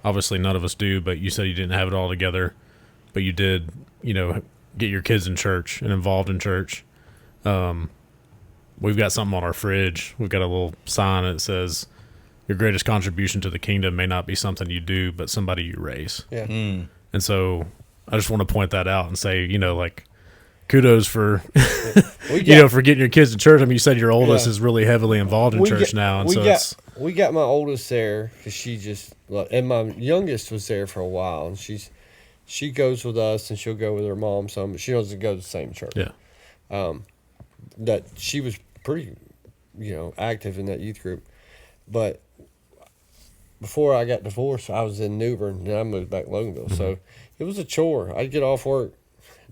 obviously none of us do, but you said you didn't have it all together, but you did, you know, get your kids in church and involved in church. We've got something on our fridge. We've got a little sign that says, "Your greatest contribution to the kingdom may not be something you do, but somebody you raise." Yeah. And so I just want to point that out and say, you know, like, kudos for, you know, for getting your kids to church. I mean, you said your oldest is really heavily involved in church now. And we got my oldest there because she just, and my youngest was there for a while. And she goes with us and she'll go with her mom some, but she doesn't go to the same church. Yeah. That she was pretty, you know, active in that youth group. But before I got divorced, I was in New Bern, and I moved back to Loganville. So it was a chore. I'd get off work,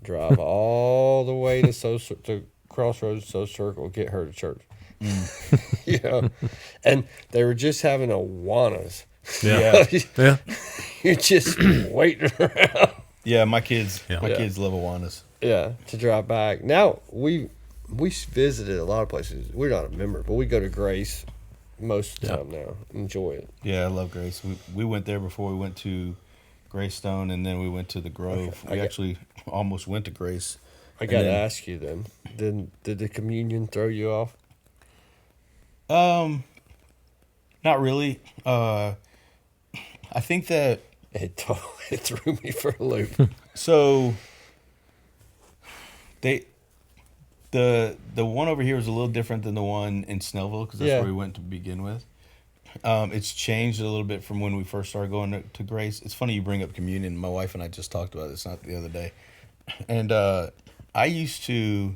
drive all the way to Crossroads, Social Circle, get her to church. You know, and they were just having Awanas. Yeah. Yeah. You're just waiting around. Yeah, my kids love Awanas. Yeah, to drive back. Now we visited a lot of places. We're not a member, but we go to Grace most of the time now. Enjoy it. Yeah, I love Grace. We went there before we went to Greystone, and then we went to the Grove. Okay. We actually almost went to Grace. I got to ask you then. Did the communion throw you off? Not really. I think that It threw me for a loop. so the one over here was a little different than the one in Snellville because that's where we went to begin with. It's changed a little bit from when we first started going to Grace. It's funny you bring up communion. My wife and I just talked about this not the other day, and I used to.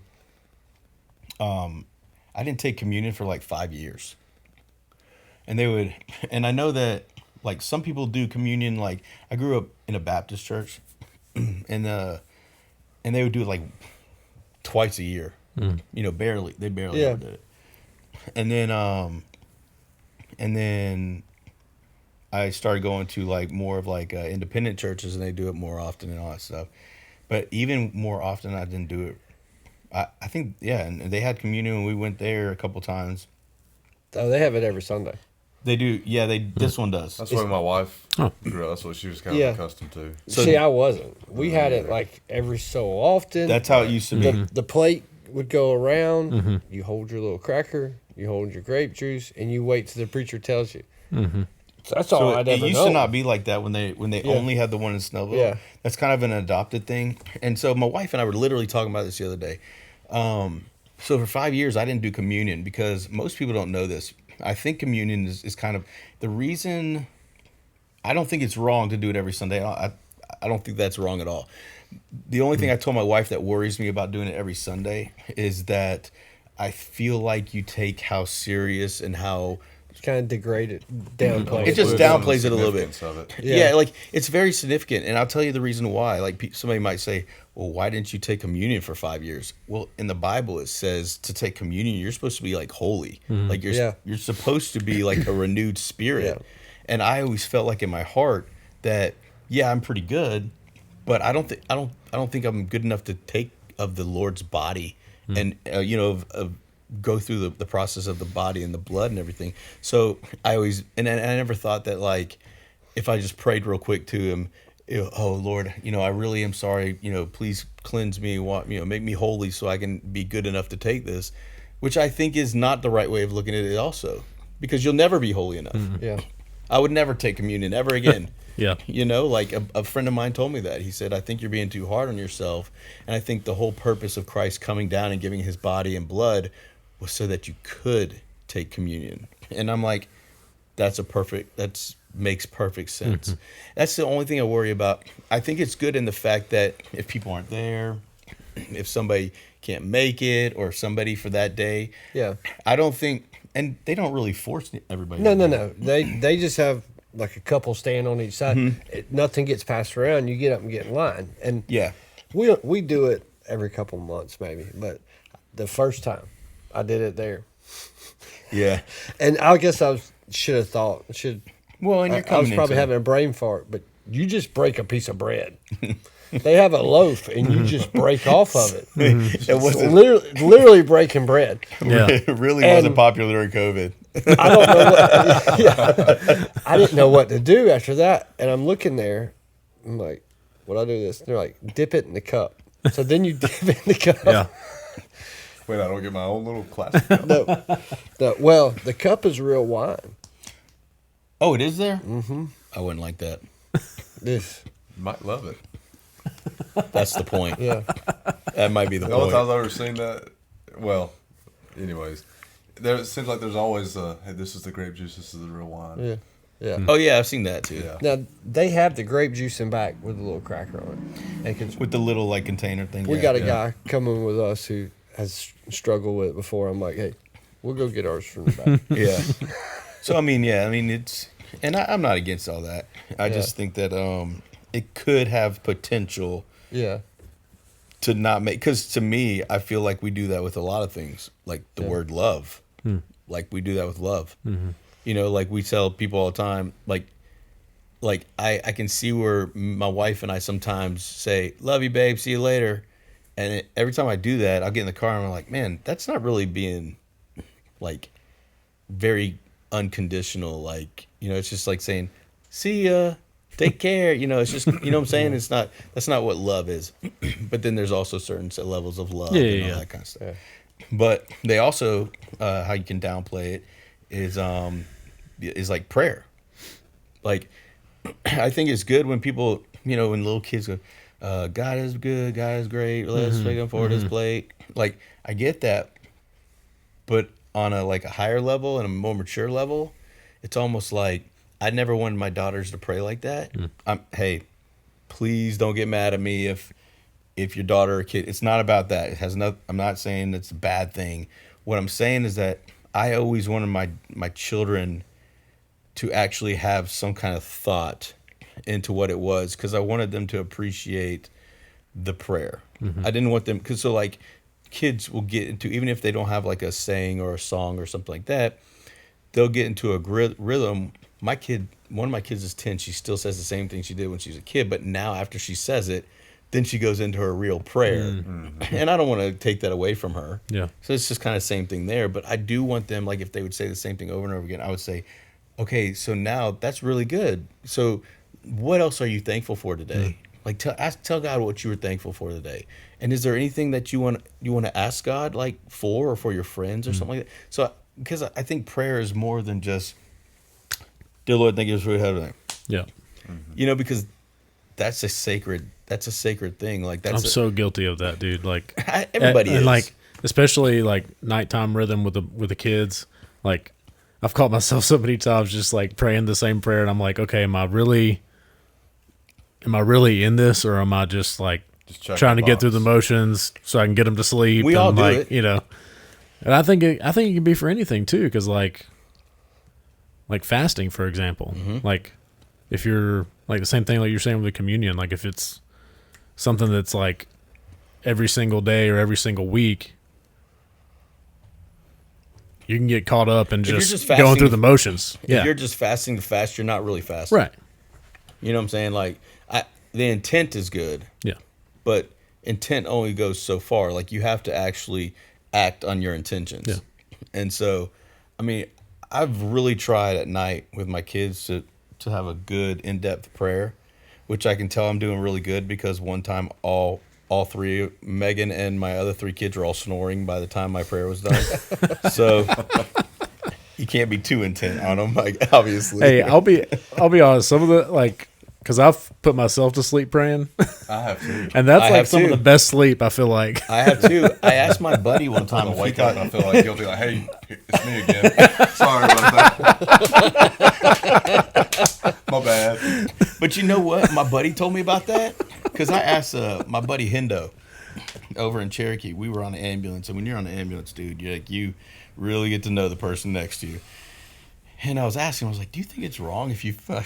I didn't take communion for like 5 years, and and I know that like some people do communion. Like I grew up in a Baptist church, and they would do it like twice a year. You know, they barely ever did it. And then I started going to like more of like independent churches, and they do it more often and all that stuff. But even more often, I didn't do it. I think, and they had communion when we went there a couple times. Oh, they have it every Sunday. They do, this one does. That's what my wife grew up. That's what she was kind of accustomed to. So- See, I wasn't. We had it like every so often. That's how it used to be. The plate would go around. You hold your little cracker, you hold your grape juice, and you wait till the preacher tells you. So that's all So I'd it ever used known. to not be like that when they only had the one in Snellville. Yeah. That's kind of an adopted thing. And so my wife and I were literally talking about this the other day. So for 5 years, I didn't do communion because most people don't know this. I think communion is kind of the reason. I don't think it's wrong to do it every Sunday. I don't think that's wrong at all. The only thing I told my wife that worries me about doing it every Sunday is that I feel like you take how serious and how kind of degraded, downplayed. It just downplays it a little bit. Of it. Yeah, like it's very significant, and I'll tell you the reason why. Like somebody might say, "Well, why didn't you take communion for 5 years?" Well, in the Bible it says to take communion, you're supposed to be like holy, like you're supposed to be like a renewed spirit. And I always felt like in my heart that, yeah, I'm pretty good, but I don't think I'm good enough to take of the Lord's body and go through the process of the body and the blood and everything. So I always I never thought that, like, if I just prayed real quick to him, oh Lord, I really am sorry, please cleanse me, make me holy so I can be good enough to take this, which I think is not the right way of looking at it also, because you'll never be holy enough. Yeah. I would never take communion ever again. Yeah. Like a friend of mine told me that. He said, I think you're being too hard on yourself. And I think the whole purpose of Christ coming down and giving his body and blood was so that you could take communion. And I'm like, that makes perfect sense. Mm-hmm. That's the only thing I worry about. I think it's good in the fact that if people aren't there, if somebody can't make it, or somebody for that day, Yeah. I don't think, and they don't really force everybody. No. They just have like a couple stand on each side. Nothing gets passed around. You get up and get in line. And Yeah. we do it every couple months maybe. But the first time I did it there, Yeah. and I guess should have thought. Well, and you're I coming was probably into- having a brain fart, but you just break a pice of bread. They have a loaf, and you just break off of it. It It's wasn't. literally breaking bread. Yeah. It really And- wasn't popular during COVID. I don't know what. Yeah. I didn't know what to do after that, and I'm looking there. I'm like, "What I do this?" They're like, "Dip it in the cup." So then you dip it in the cup. Yeah. Wait, I don't get my own little classic cup. Well, the cup is real wine. Oh, it is there? Mm-hmm. I wouldn't like that. This, Might love it. That's the point. yeah, That might be the The only point. times I've ever seen that, well, anyways, it seems like there's always hey, this is the grape juice, this is the real wine. yeah, yeah. Oh, yeah, I've seen that too. Yeah. Now they have the grape juice in back with a little cracker on it. And 'cause With the little, like, container thing. we yeah, got a yeah. guy coming with us who has struggled with it before. I'm like, "Hey, we'll go get ours from the back." Yeah. So, it's, and I'm not against all that. I just think that it could have potential Yeah, to not make, because to me, I feel like we do that with a lot of things, like the word love. Like we do that with love. Like we tell people all the time, like I can see where my wife and I sometimes say, "Love you, babe, see you later." And every time I do that, I'll get in the car and I'm like, man, that's not really being like very unconditional. Like, it's just like saying, "See ya, take care." It's just, what I'm saying? That's not what love is. But then there's also certain levels of love and all that kind of stuff. Yeah. But they also, how you can downplay it is like prayer. Like, I think it's good when people, when little kids go, God is good, God is great, let's take him forward his plate. Like, I get that. But on a higher level and a more mature level, it's almost like I never wanted my daughters to pray like that. Hey, please don't get mad at me if your daughter or kid, it's not about that. It has no, I'm not saying it's a bad thing. What I'm saying is that I always wanted my children to actually have some kind of thought into what it was, because I wanted them to appreciate the prayer. I didn't want them, because kids will get into, even if they don't have like a saying or a song or something like that, they'll get into a rhythm. One of my kids is 10. She still says the same thing she did when she was a kid, but now after she says it, then she goes into her real prayer. And I don't want to take that away from her. Yeah. So it's just kind of same thing there. But I do want them, like if they would say the same thing over and over again, I would say, okay, so now that's really good. So what else are you thankful for today? Like tell God what you were thankful for today. And is there anything that you want to ask God for, or for your friends or something like that? So because I think prayer is more than just, "Dear Lord, thank you for everything." Yeah. Because that's a sacred thing. Like that's I'm so guilty of that, dude. Like everybody and is. Especially nighttime rhythm with the kids. Like I've caught myself so many times just praying the same prayer, and I'm like, okay, am I really in this, or am I just checking trying to the get through box. the motions so I can get them to sleep? We all do it. And I think it can be for anything too, because like fasting, for example, like if you're the same thing like you're saying with the communion, like if it's something that's every single day or every single week, you can get caught up and you're just just going fasting- through the motions. If Yeah, you're just fasting to fast, you're not really fasting. right. You know what I'm saying? Like, the intent is good, Yeah, but intent only goes so far. Like, you have to actually act on your intentions. Yeah. And so, I mean, I've really tried at night with my kids to have a good in-depth prayer, which I can tell I'm doing really good because one time all three, Megan and my other 3 kids, were all snoring by the time my prayer was done. So you can't be too intent on them, like, obviously. hey, I'll be honest. Some of the because I've put myself to sleep praying, I have to. and that's I like have some of too. the best sleep I feel like. I have too. I asked my buddy one time I if he wake up thought, and I feel like guilty. Like, hey, it's me again. Sorry about that. My bad. but you know what? My buddy told me about that because I asked my buddy Hendo over in Cherokee. We were on an ambulance, and when you're on an ambulance, dude, you really get to know the person next to you. And I was asking, I was like, "Do you think it's wrong if you fall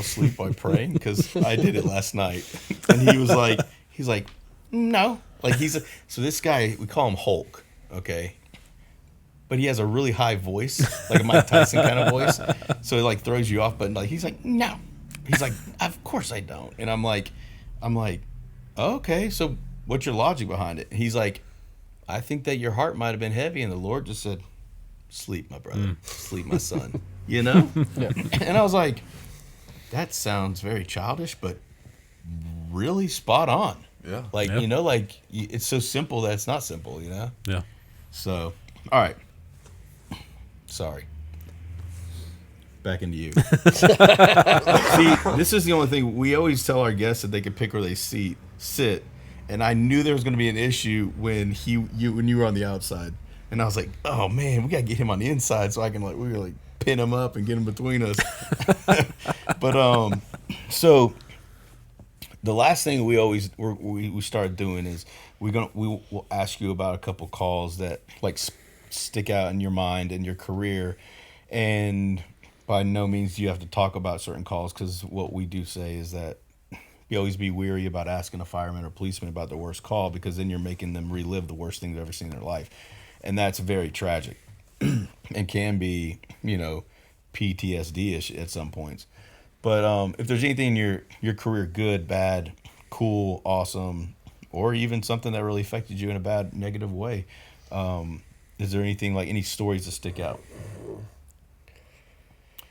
asleep while praying?" Because I did it last night, and he's like, "No." Like so this guy, we call him Hulk, okay, but he has a really high voice, like a Mike Tyson kind of voice, so it like throws you off. But like he's like, "No," he's like, "Of course I don't," and I'm like, "Okay, so what's your logic behind it?" He's like, "I think that your heart might have been heavy, and the Lord just said." Sleep, my brother. Sleep, my son. You know? Yeah. And I was like, that sounds very childish, but really spot on. Yeah. Like, Yeah. you know, like, it's so simple that it's not simple, you know? Yeah, So, all right. Sorry. Back into you. See, this is the only thing. We always tell our guests that they can pick where they sit. And I knew there was going to be an issue when you were on the outside. And I was like, oh man, we gotta get him on the inside so I can we pin him up and get him between us. But so the last thing we started doing is we will ask you about a couple calls that like stick out in your mind and your career, and by no means do you have to talk about certain calls, because what we do say is that you always be weary about asking a fireman or policeman about the worst call, because then you're making them relive the worst thing they've ever seen in their life. And that's very tragic and can be, PTSD-ish at some points. But if there's anything in your career, good, bad, cool, awesome, or even something that really affected you in a bad, negative way, is there anything, like any stories that stick out?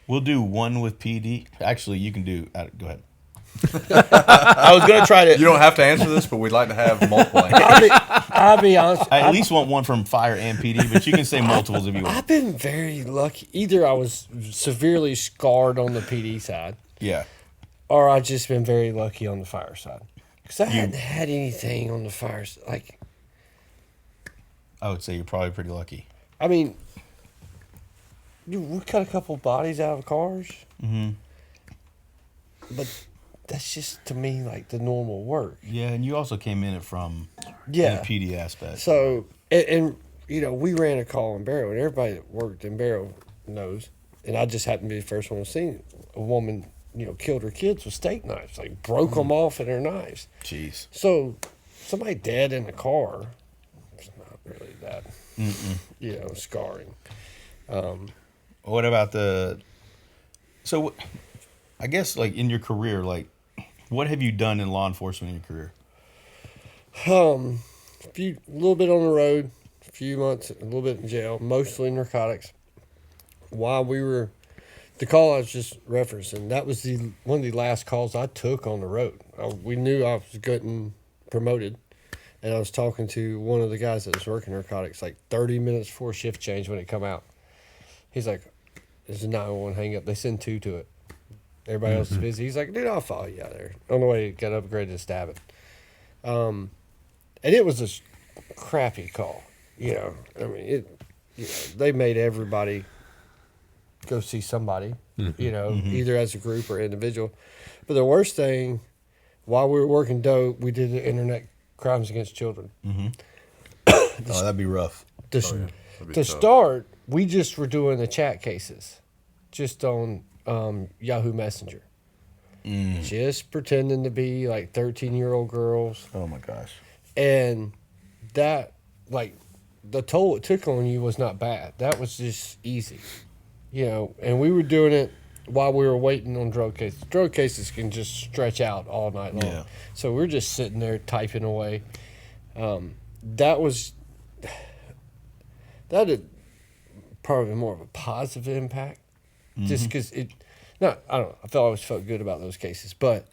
We'll do one with PD. Actually, you can do, go ahead. I was going to try to. You don't have to answer this, but we'd like to have multiple answers. I'll be honest. I at least want one from fire and PD, but you can say multiples if you want. I've been very lucky. Either I was severely scarred on the PD side, Yeah. or I've just been very lucky on the fire side. Because I hadn't had anything on the fire side. Like, I would say you're probably pretty lucky. I mean, we cut a couple bodies out of cars. Mm-hmm. But that's just, to me, like the normal work. Yeah, and you also came in it from Yeah. the PD aspect. So, and we ran a call in Barrow, and everybody that worked in Barrow knows. And I just happened to be the first one to see a woman, killed her kids with steak knives, like broke them off in her knives. Jeez. So, somebody dead in the car, it's not really that, scarring. What about so I guess like in your career, like what have you done in law enforcement in your career? A little bit on the road, a few months, a little bit in jail, mostly narcotics. While the call I was just referencing, that was one of the last calls I took on the road. We knew I was getting promoted, and I was talking to one of the guys that was working narcotics like 30 minutes before shift change when it come out. He's like, "There's a 911 hang up. They send 2 to it. Everybody else is busy." He's like, "Dude, I'll follow you out there." On the way, got upgraded to Stabbing. And it was a crappy call. They made everybody go see somebody, either as a group or individual. But the worst thing, while we were working dope, we did the internet crimes against children. Oh, that'd be rough. That'd be To tough. start, we just were doing the chat cases, just on Yahoo Messenger. Just pretending to be like 13-year-old girls. Oh my gosh. And that, like, the toll it took on you was not bad. That was just easy, And we were doing it while we were waiting on drug cases. Drug cases can just stretch out all night long. Yeah. So we're just sitting there typing away. That had probably more of a positive impact, just because I don't know. I always felt good about those cases, but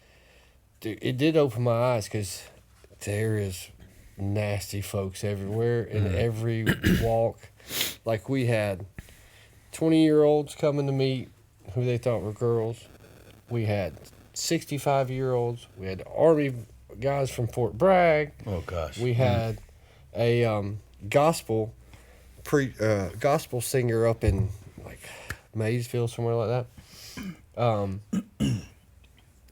dude, it did open my eyes because there is nasty folks everywhere in every walk. Like we had 20-year-olds coming to meet who they thought were girls. We had 65-year-olds. We had Army guys from Fort Bragg. Oh gosh. We had a gospel singer up in like Maysville, somewhere like that.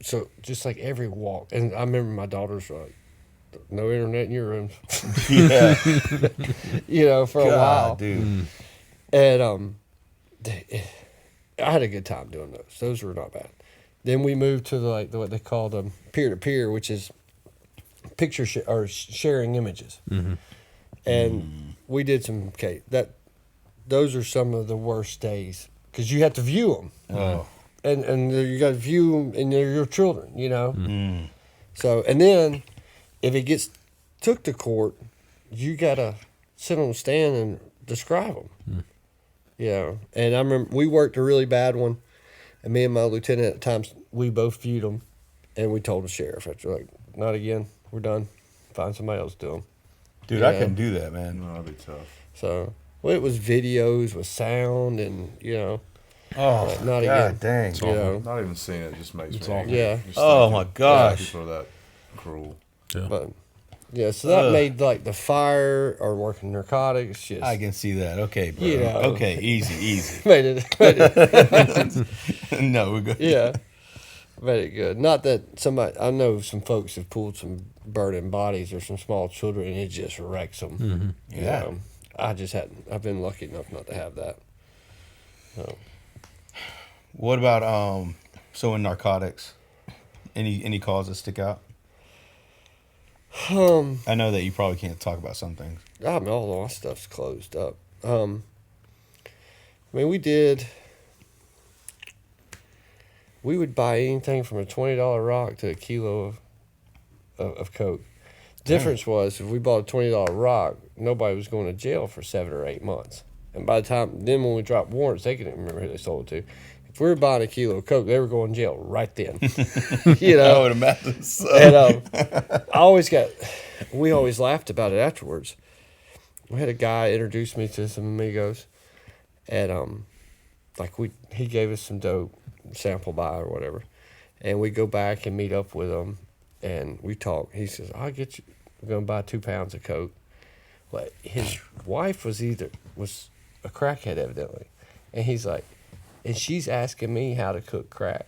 So just like every walk, and I remember my daughters were like, "No internet in your rooms," Yeah. for a while, dude. And I had a good time doing those. Those were not bad. Then we moved to what they call peer to peer, which is picture or sharing images, and we did some. Those are some of the worst days because you have to view them. Oh. And you got to view them, and they're your children, So, and then if it gets took to court, you got to sit on the stand and describe them. And I remember we worked a really bad one, and me and my lieutenant at the time, we both viewed them, and we told the sheriff, after like, not again, we're done. Find somebody else to do them. Dude, I couldn't do that, man. No, that'd be tough. So, well, it was videos with sound, and Oh, not God again. dang. It's You awful. know. Not even seeing it just makes It's me awful. angry. Yeah. Just Oh, thinking my gosh. People are that cruel. Yeah. But so that Ugh. made like the fire or working narcotics just I can see that. Okay, bro. You know. Okay, easy. made it No, we're good. yeah, made it good. Not that I know some folks have pulled some burning bodies or some small children and it just wrecks them. Yeah. I've been lucky enough not to have that. So, What about so in narcotics? Any calls that stick out? I know that you probably can't talk about some things. I mean, all of my stuff's closed up. I mean, we would buy anything from a $20 rock to a kilo of coke. Difference was if we bought a $20 rock, nobody was going to jail for 7 or 8 months. And by the time when we dropped warrants, they couldn't remember who they sold it to. If we were buying a kilo of coke, they were going to jail right then. I would imagine so. And we always laughed about it afterwards. We had a guy introduce me to some amigos, and he gave us some dope, sample buy or whatever, and we go back and meet up with him, and we talk. He says, "I'll get you. We're gonna buy 2 pounds of coke." Well, his wife was a crackhead evidently, and he's like, and she's asking me how to cook crack,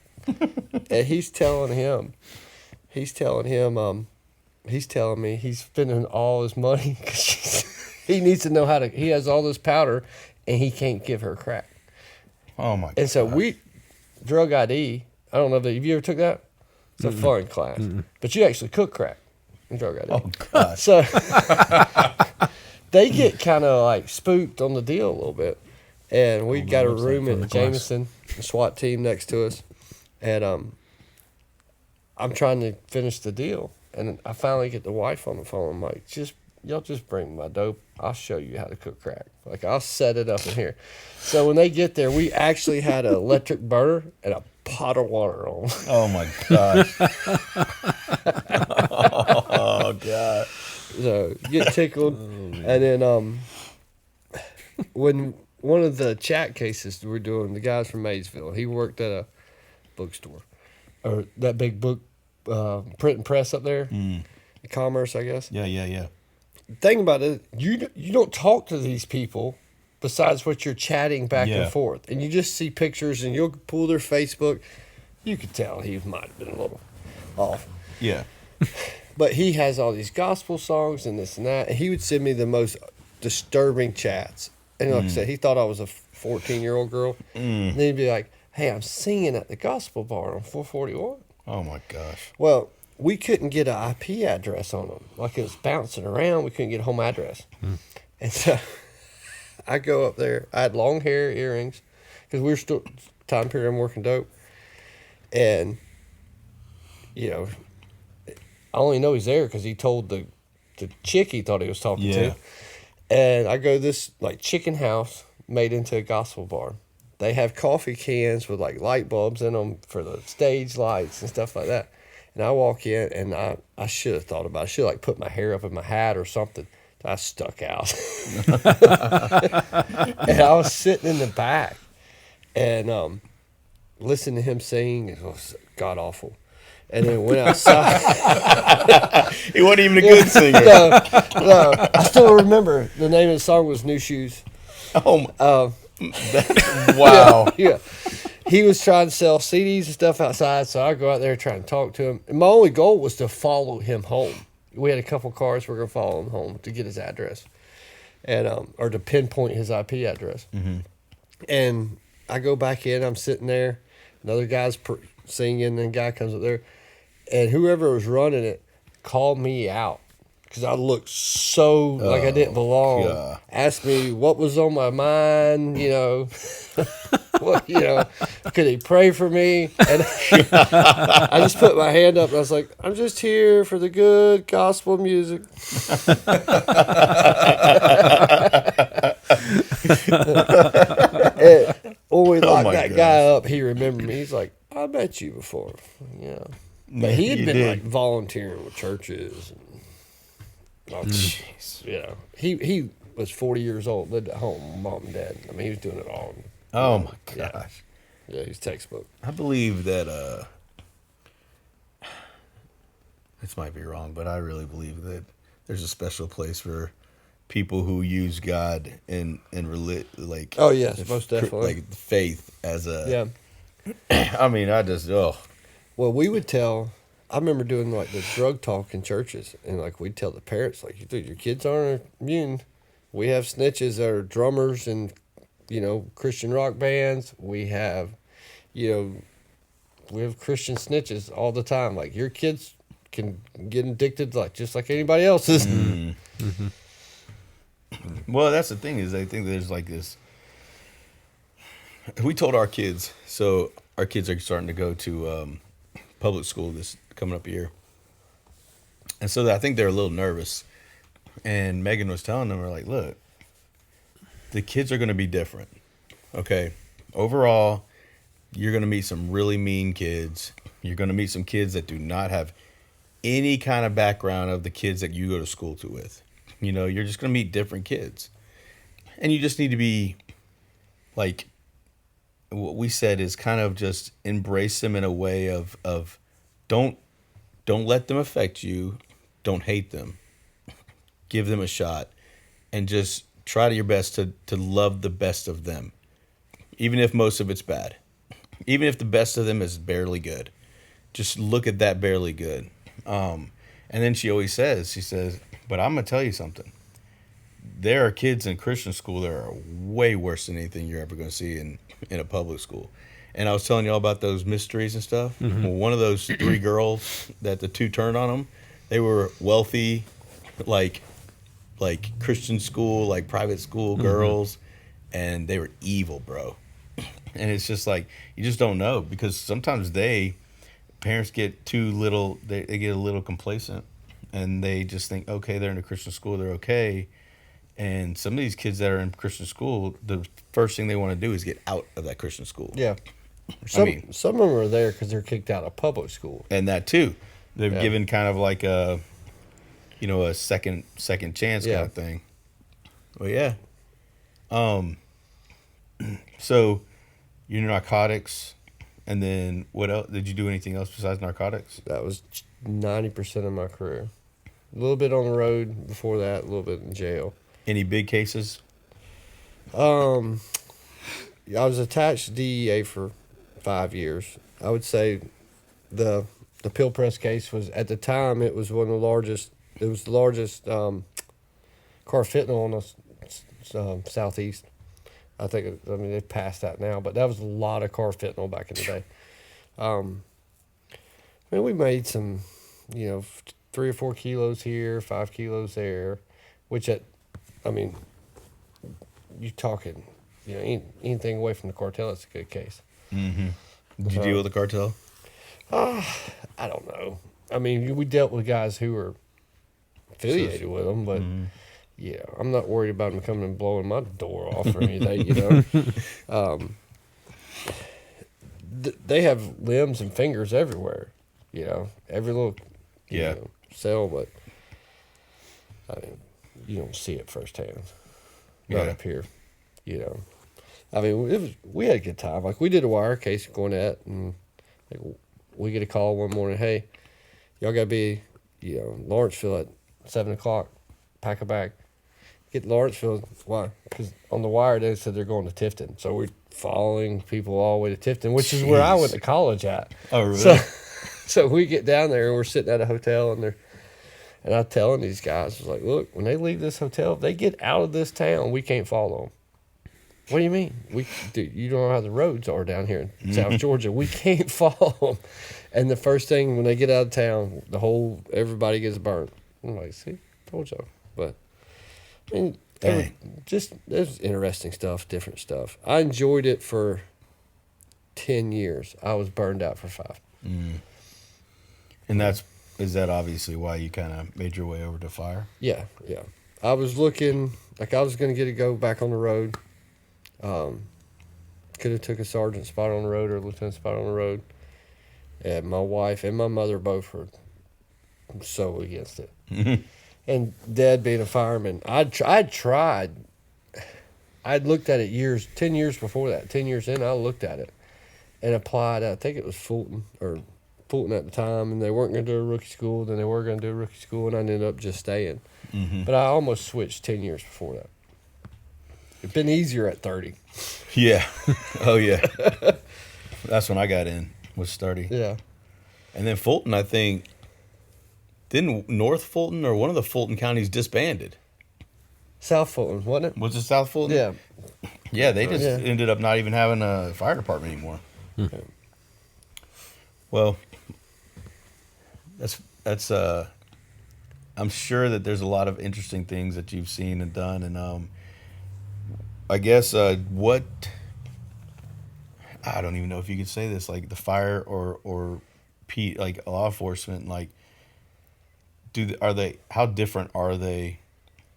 and he's telling me he's spending all his money because he needs to know he has all this powder and he can't give her crack. Oh my god. And so drug ID, I don't know if you ever took that? It's a fun class. But you actually cook crack in drug ID. Oh gosh. So they get kind of like spooked on the deal a little bit. And we got a room at Jameson, a SWAT team next to us. And I'm trying to finish the deal. And I finally get the wife on the phone. I'm like, y'all just bring my dope. I'll show you how to cook crack. Like, I'll set it up in here. So when they get there, we actually had an electric burner and a pot of water on. Oh my gosh. Oh god. So get tickled. And then when one of the chat cases we're doing, the guys from Maysville, he worked at a bookstore. Or that big book print and press up there. Commerce, I guess. Yeah. Thing about it, you don't talk to these people besides what you're chatting back Yeah. and forth, and you just see pictures, and you'll pull their Facebook. You could tell he might have been a little off, Yeah. but he has all these gospel songs and this and that. And he would send me the most disturbing chats, and like I said, he thought I was a 14-year-old girl. And then he'd be like, "Hey, I'm singing at the gospel bar on 441." Oh my gosh. Well, we couldn't get an IP address on them. Like, it was bouncing around. We couldn't get a home address. And so I go up there. I had long hair, earrings, because we were still time period I'm working dope. And, you know, I only know he's there because he told the chick he thought he was talking to. And I go to this, like, chicken house made into a gospel bar. They have coffee cans with, like, light bulbs in them for the stage lights and stuff like that. And I walk in, and I should have thought about it. I should have, like, put my hair up in my hat or something. I stuck out. And I was sitting in the back and listening to him sing. It was god-awful. And then went outside. He wasn't even a good singer. No, I still remember the name of the song was New Shoes. Oh, wow. Yeah. He was trying to sell CDs and stuff outside, so I go out there trying to talk to him. And my only goal was to follow him home. We had a couple cars. We were going to follow him home to get his address, and or to pinpoint his IP address. Mm-hmm. And I go back in. I'm sitting there. Another guy's singing, and the guy comes up there. And whoever was running it called me out because I looked so like I didn't belong. God. Asked me what was on my mind, you know. What, you know, could he pray for me? And I just put my hand up and I was like, I'm just here for the good gospel music. And when we locked that guy up, he remembered me. He's like, I met you before. Yeah. But he had been like volunteering with churches. And, jeez. You know, he was 40 years old, lived at home with mom and dad. I mean, he was doing it all. Oh, my gosh. Yeah, he's textbook. I believe that, this might be wrong, but I really believe that there's a special place for people who use God and like. Oh, yes, most definitely. Like faith as a. Yeah. I mean, Well, we would tell. I remember doing like the drug talk in churches, and like we'd tell the parents, like, dude, your kids aren't immune. We have snitches that are drummers and, you know, Christian rock bands. We have, you know, we have Christian snitches all the time. Like your kids can get addicted, like just like anybody else's. Mm-hmm. Mm-hmm. Well, that's the thing is I think there's like this. We told our kids, so our kids are starting to go to public school this coming up year. And so I think they're a little nervous. And Megan was telling them, we're like, look, the kids are going to be different. Okay. Overall, you're going to meet some really mean kids. You're going to meet some kids that do not have any kind of background of the kids that you go to school to with. You know, you're just going to meet different kids. And you just need to be like, what we said is kind of just embrace them in a way of don't let them affect you. Don't hate them. Give them a shot and just try to your best to love the best of them. Even if most of it's bad. Even if the best of them is barely good. Just look at that barely good. And then she always says, but I'm going to tell you something. There are kids in Christian school that are way worse than anything you're ever going to see in a public school. And I was telling y'all about those mysteries and stuff. Mm-hmm. Well, one of those 3 girls that the 2 turned on them, they were wealthy, like Christian school, like private school girls, and they were evil, bro. And it's just like, you just don't know, because sometimes parents get too little, they get a little complacent, and they just think, okay, they're in a Christian school, they're okay. And some of these kids that are in Christian school, the first thing they want to do is get out of that Christian school. Yeah. Some of them are there because they're kicked out of public school. And that too. They're given kind of like a second chance kind of thing. Well, yeah. So you're narcotics, and then what else? Did you do anything else besides narcotics? That was 90% of my career. A little bit on the road before that, a little bit in jail. Any big cases? I was attached to DEA for 5 years. I would say the pill press case was, at the time, it was one of the largest. It was the largest car fentanyl on the southeast. I think, they've passed that now, but that was a lot of car fentanyl back in the day. We made some, 3 or 4 kilos here, 5 kilos there, which you talking, anything away from the cartel, it's a good case. Mm-hmm. Did you deal with the cartel? I don't know. I mean, we dealt with guys who were affiliated with them, but yeah, I'm not worried about them coming and blowing my door off or anything. They have limbs and fingers everywhere. Every little cell, but I mean, you don't see it firsthand. Not up here. I mean, we had a good time. Like, we did a wire case going at, and like, we get a call one morning, hey, y'all got to be, Lawrenceville at 7 o'clock, pack a bag. Get to Lawrenceville. Why? Because on the wire, they said they're going to Tifton. So we're following people all the way to Tifton, which is where I went to college at. Oh, really? So we get down there, and we're sitting at a hotel, and I'm telling these guys, I was like, look, when they leave this hotel, if they get out of this town, we can't follow them. What do you mean? You don't know how the roads are down here in South Georgia. We can't follow them. And the first thing, when they get out of town, everybody gets burnt. I'm like, see, told y'all. But, I mean, there's interesting stuff, different stuff. I enjoyed it for 10 years. I was burned out for 5. Mm. And is that obviously why you kind of made your way over to fire? Yeah. I was looking, like I was going to go back on the road. Could have took a sergeant spot on the road or a lieutenant spot on the road. And my wife and my mother both were so against it. Mm-hmm. And Dad being a fireman, I'd tried. I'd looked at it 10 years before that. 10 years in, I looked at it and applied. I think it was Fulton at the time, and they weren't going to do a rookie school. Then they were going to do a rookie school, and I ended up just staying. Mm-hmm. But I almost switched 10 years before that. It'd been easier at 30. Yeah. Oh, yeah. That's when I got in, was 30. Yeah. And then Fulton, I think, didn't North Fulton or one of the Fulton counties disbanded? South Fulton, wasn't it? Was it South Fulton? Yeah. Yeah, they just ended up not even having a fire department anymore. Well, that's I'm sure that there's a lot of interesting things that you've seen and done, and I guess I don't even know if you could say this, like the fire or like law enforcement, like how different are they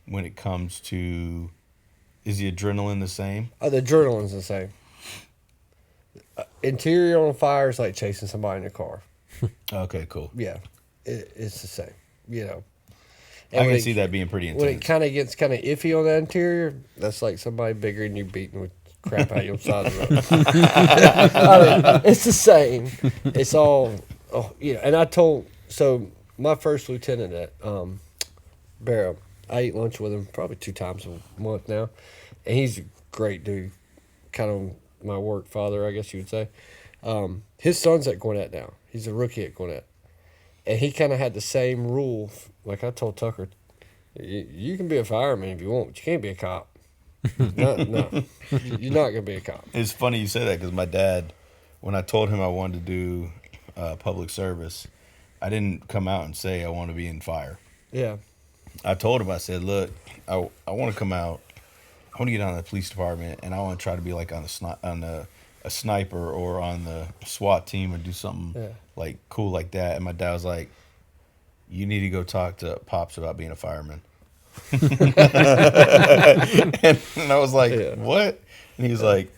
when it comes to, is the adrenaline the same? The adrenaline's the same. Interior on fire is like chasing somebody in a car. Okay, cool. Yeah, it's the same. And I can see that being pretty intense. When it kind of gets kind of iffy on that interior, that's like somebody bigger than you beating with crap out your side of the road. I mean, it's the same. It's all, And my first lieutenant at Barrow, I eat lunch with him probably 2 times a month now, and he's a great dude. Kind of my work father, I guess you would say. His son's at Gwinnett now. He's a rookie at Gwinnett. And he kind of had the same rule. Like I told Tucker, you can be a fireman if you want, but you can't be a cop. No, you're not going to be a cop. It's funny you say that because my dad, when I told him I wanted to do public service, I didn't come out and say I want to be in fire. Yeah. I told him, I said, look, I want to come out. I want to get on the police department, and I want to try to be like on a sniper or on the SWAT team or do something like cool like that. And my dad was like, you need to go talk to Pops about being a fireman. and I was like, what? And he was like,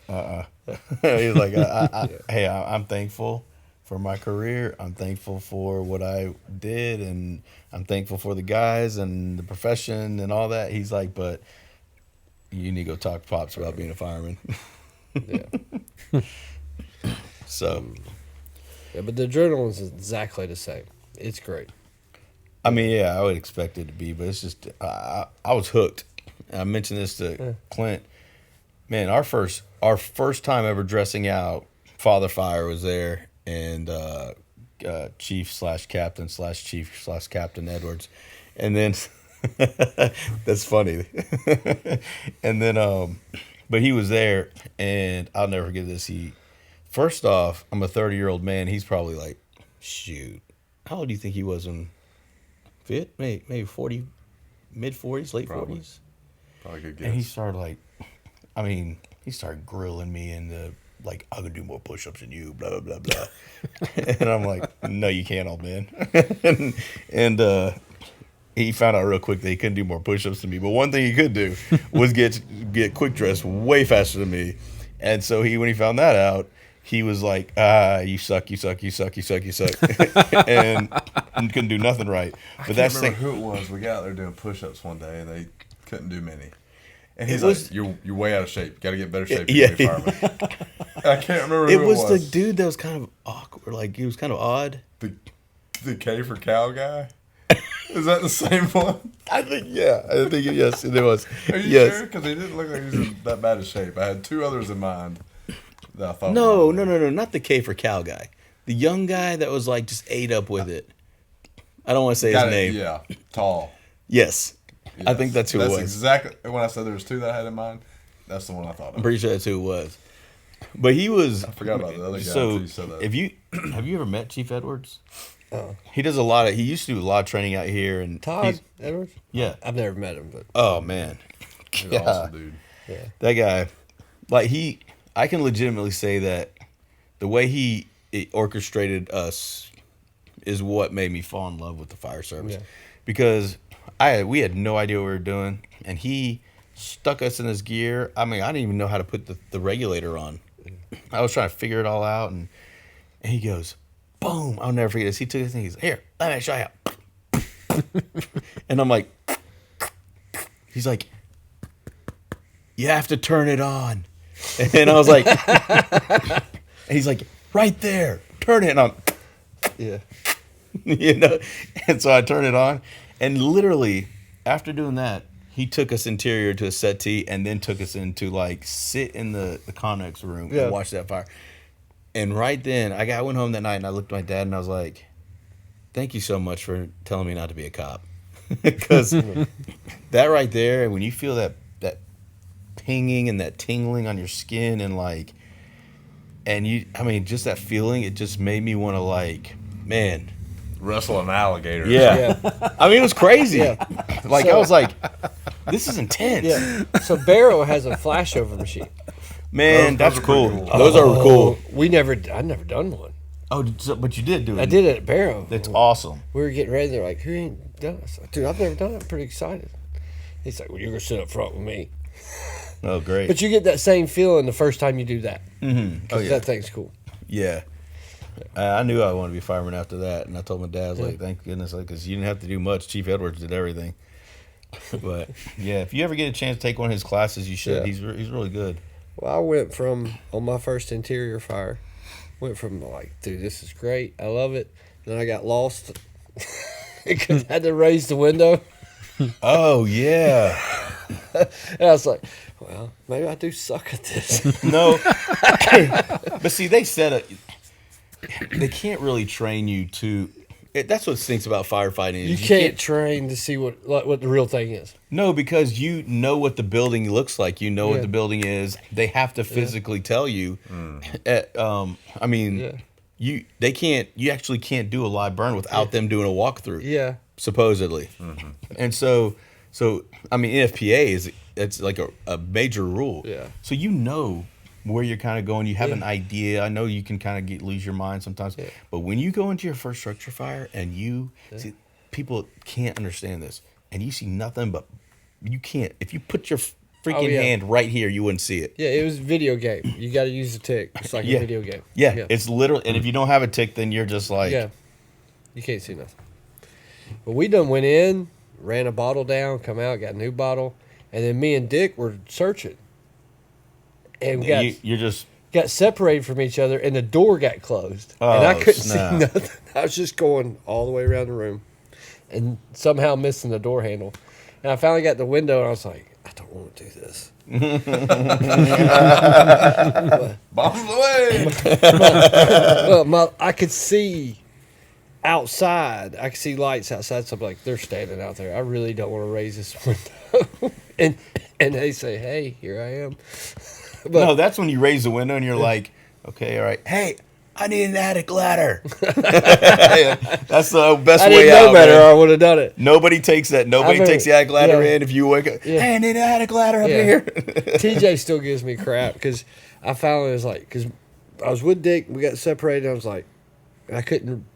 he was like, hey, I'm thankful for my career. I'm thankful for what I did, and I'm thankful for the guys and the profession and all that. He's like, but you need to go talk to Pops about being a fireman. So. Yeah, but the adrenaline's exactly the same. It's great. I mean, yeah, I would expect it to be, but it's just, I was hooked. I mentioned this to Clint. Man, our first time ever dressing out, Father Fire was there, and Chief/Captain/Chief/Captain Edwards. And then, that's funny. And then, but he was there, and I'll never forget this. First off, I'm a 30-year-old man. He's probably like, shoot, how old do you think he was when fit? Maybe 40, mid-40s, late Probably. 40s? Probably a good guess. And he started like, he started grilling me and like, I can do more push-ups than you, blah, blah, blah, blah. And I'm like, no, you can't, old man. and he found out real quick that he couldn't do more push-ups than me. But one thing he could do was get quick dressed way faster than me. And so when he found that out, he was like, you suck, you suck, you suck, you suck, you suck. and couldn't do nothing right. But I can't remember who it was. We got out there doing push-ups one day, and they couldn't do many. And he's like, you're way out of shape. Got to get better shape to be a fireman. I can't remember who it was. It was the dude that was kind of awkward. Like, he was kind of odd. The K for cow guy? Is that the same one? I think, yeah. I think, yes, it was. Are you yes. sure? Because he didn't look like he was in that bad of shape. I had two others in mind that I thought. No, not the K for cow guy. The young guy that was like just ate up with it. I don't want to say his name. Yeah, tall. Yes. Yes. I think that's who it was. That's exactly when I said there was two that I had in mind. That's the one I thought of. I'm pretty sure that's who it was. But he was. I forgot about the other guy. So until you said that. have you ever met Chief Edwards? Oh. He does he used to do a lot of training out here. And Todd Edwards? Yeah. I've never met him, but Oh man. He's an awesome dude. yeah. That guy, like I can legitimately say that the way he orchestrated us is what made me fall in love with the fire service. Yeah. Because we had no idea what we were doing, and he stuck us in his gear. I didn't even know how to put the regulator on. I was trying to figure it all out, and he goes, boom, I'll never forget this. He took his thing, he's here, let me show you. And I'm like, he's like, you have to turn it on. And I was like, and he's like, right there, turn it. And I'm, Yeah. And so I turned it on, and literally after doing that, he took us interior to a settee and then took us into like sit in the Connex room and watch that fire. And right then I went home that night and I looked at my dad and I was like, thank you so much for telling me not to be a cop. Because that right there, when you feel that pinging and that tingling on your skin and like, and just that feeling, it just made me want to like, man, Wrestle an alligator. yeah. It was crazy. Yeah. Like, I was like, this is intense. Yeah. So Barrow has a flashover machine. Man, Those that's are cool. pretty cool. Those are cool. I've never done one. Oh, but you did do it. I did it at Barrow. That's awesome. We were getting ready. They're like, who ain't done it? I said, dude, I've never done it. I'm pretty excited. He's like, well, you're going to sit up front with me. Oh, great. But you get that same feeling the first time you do that. Mm-hmm. Oh, Because yeah. that thing's cool. Yeah. I knew I wanted to be a fireman after that, and I told my dad, I was like, thank goodness, because you didn't have to do much. Chief Edwards did everything. But, yeah, if you ever get a chance to take one of his classes, you should. Yeah. He's really good. Well, I went from, on my first interior fire, like, dude, this is great. I love it. Then I got lost. Because I had to raise the window. Oh, yeah. And I was like, well, maybe I do suck at this. No. But see, they said it. They can't really train you to. That's what stinks about firefighting. You Is can't train to see what the real thing is. No, because you know what the building looks like. You know what Yeah. the building is. They have to physically tell you. They can't. You actually can't do a live burn without them doing a walkthrough. Yeah. Supposedly, and so NFPA it's like a major rule. Yeah. So you know where you're kind of going. You have an idea. I know you can kind of lose your mind sometimes. Yeah. But when you go into your first structure fire and you see, people can't understand this, and you see nothing but you can't. If you put your freaking hand right here, you wouldn't see it. Yeah, it was a video game. You got to use the tick. It's like a video game. Yeah, it's literally. And if you don't have a tick, then you're just like. Yeah. You can't see nothing. But we done went in, ran a bottle down, come out, got a new bottle, and then me and Dick were searching. And we got separated from each other, and the door got closed. And I couldn't see nothing. I was just going all the way around the room and somehow missing the door handle. And I finally got the window, and I was like, I don't want to do this. Bombs away! Well, I could see outside. I could see lights outside. So I'm like, they're standing out there. I really don't want to raise this window. and they say, hey, here I am. No, that's when you raise the window and you're like, okay, all right. Hey, I need an attic ladder. That's the best I way didn't know out, better, man. or I would have done it. Nobody takes that. Nobody mean, takes the attic ladder yeah. in. If you wake up, Yeah. hey, I need an attic ladder up Yeah. here. TJ still gives me crap because I finally was like, because I was with Dick, we got separated. I was like, I didn't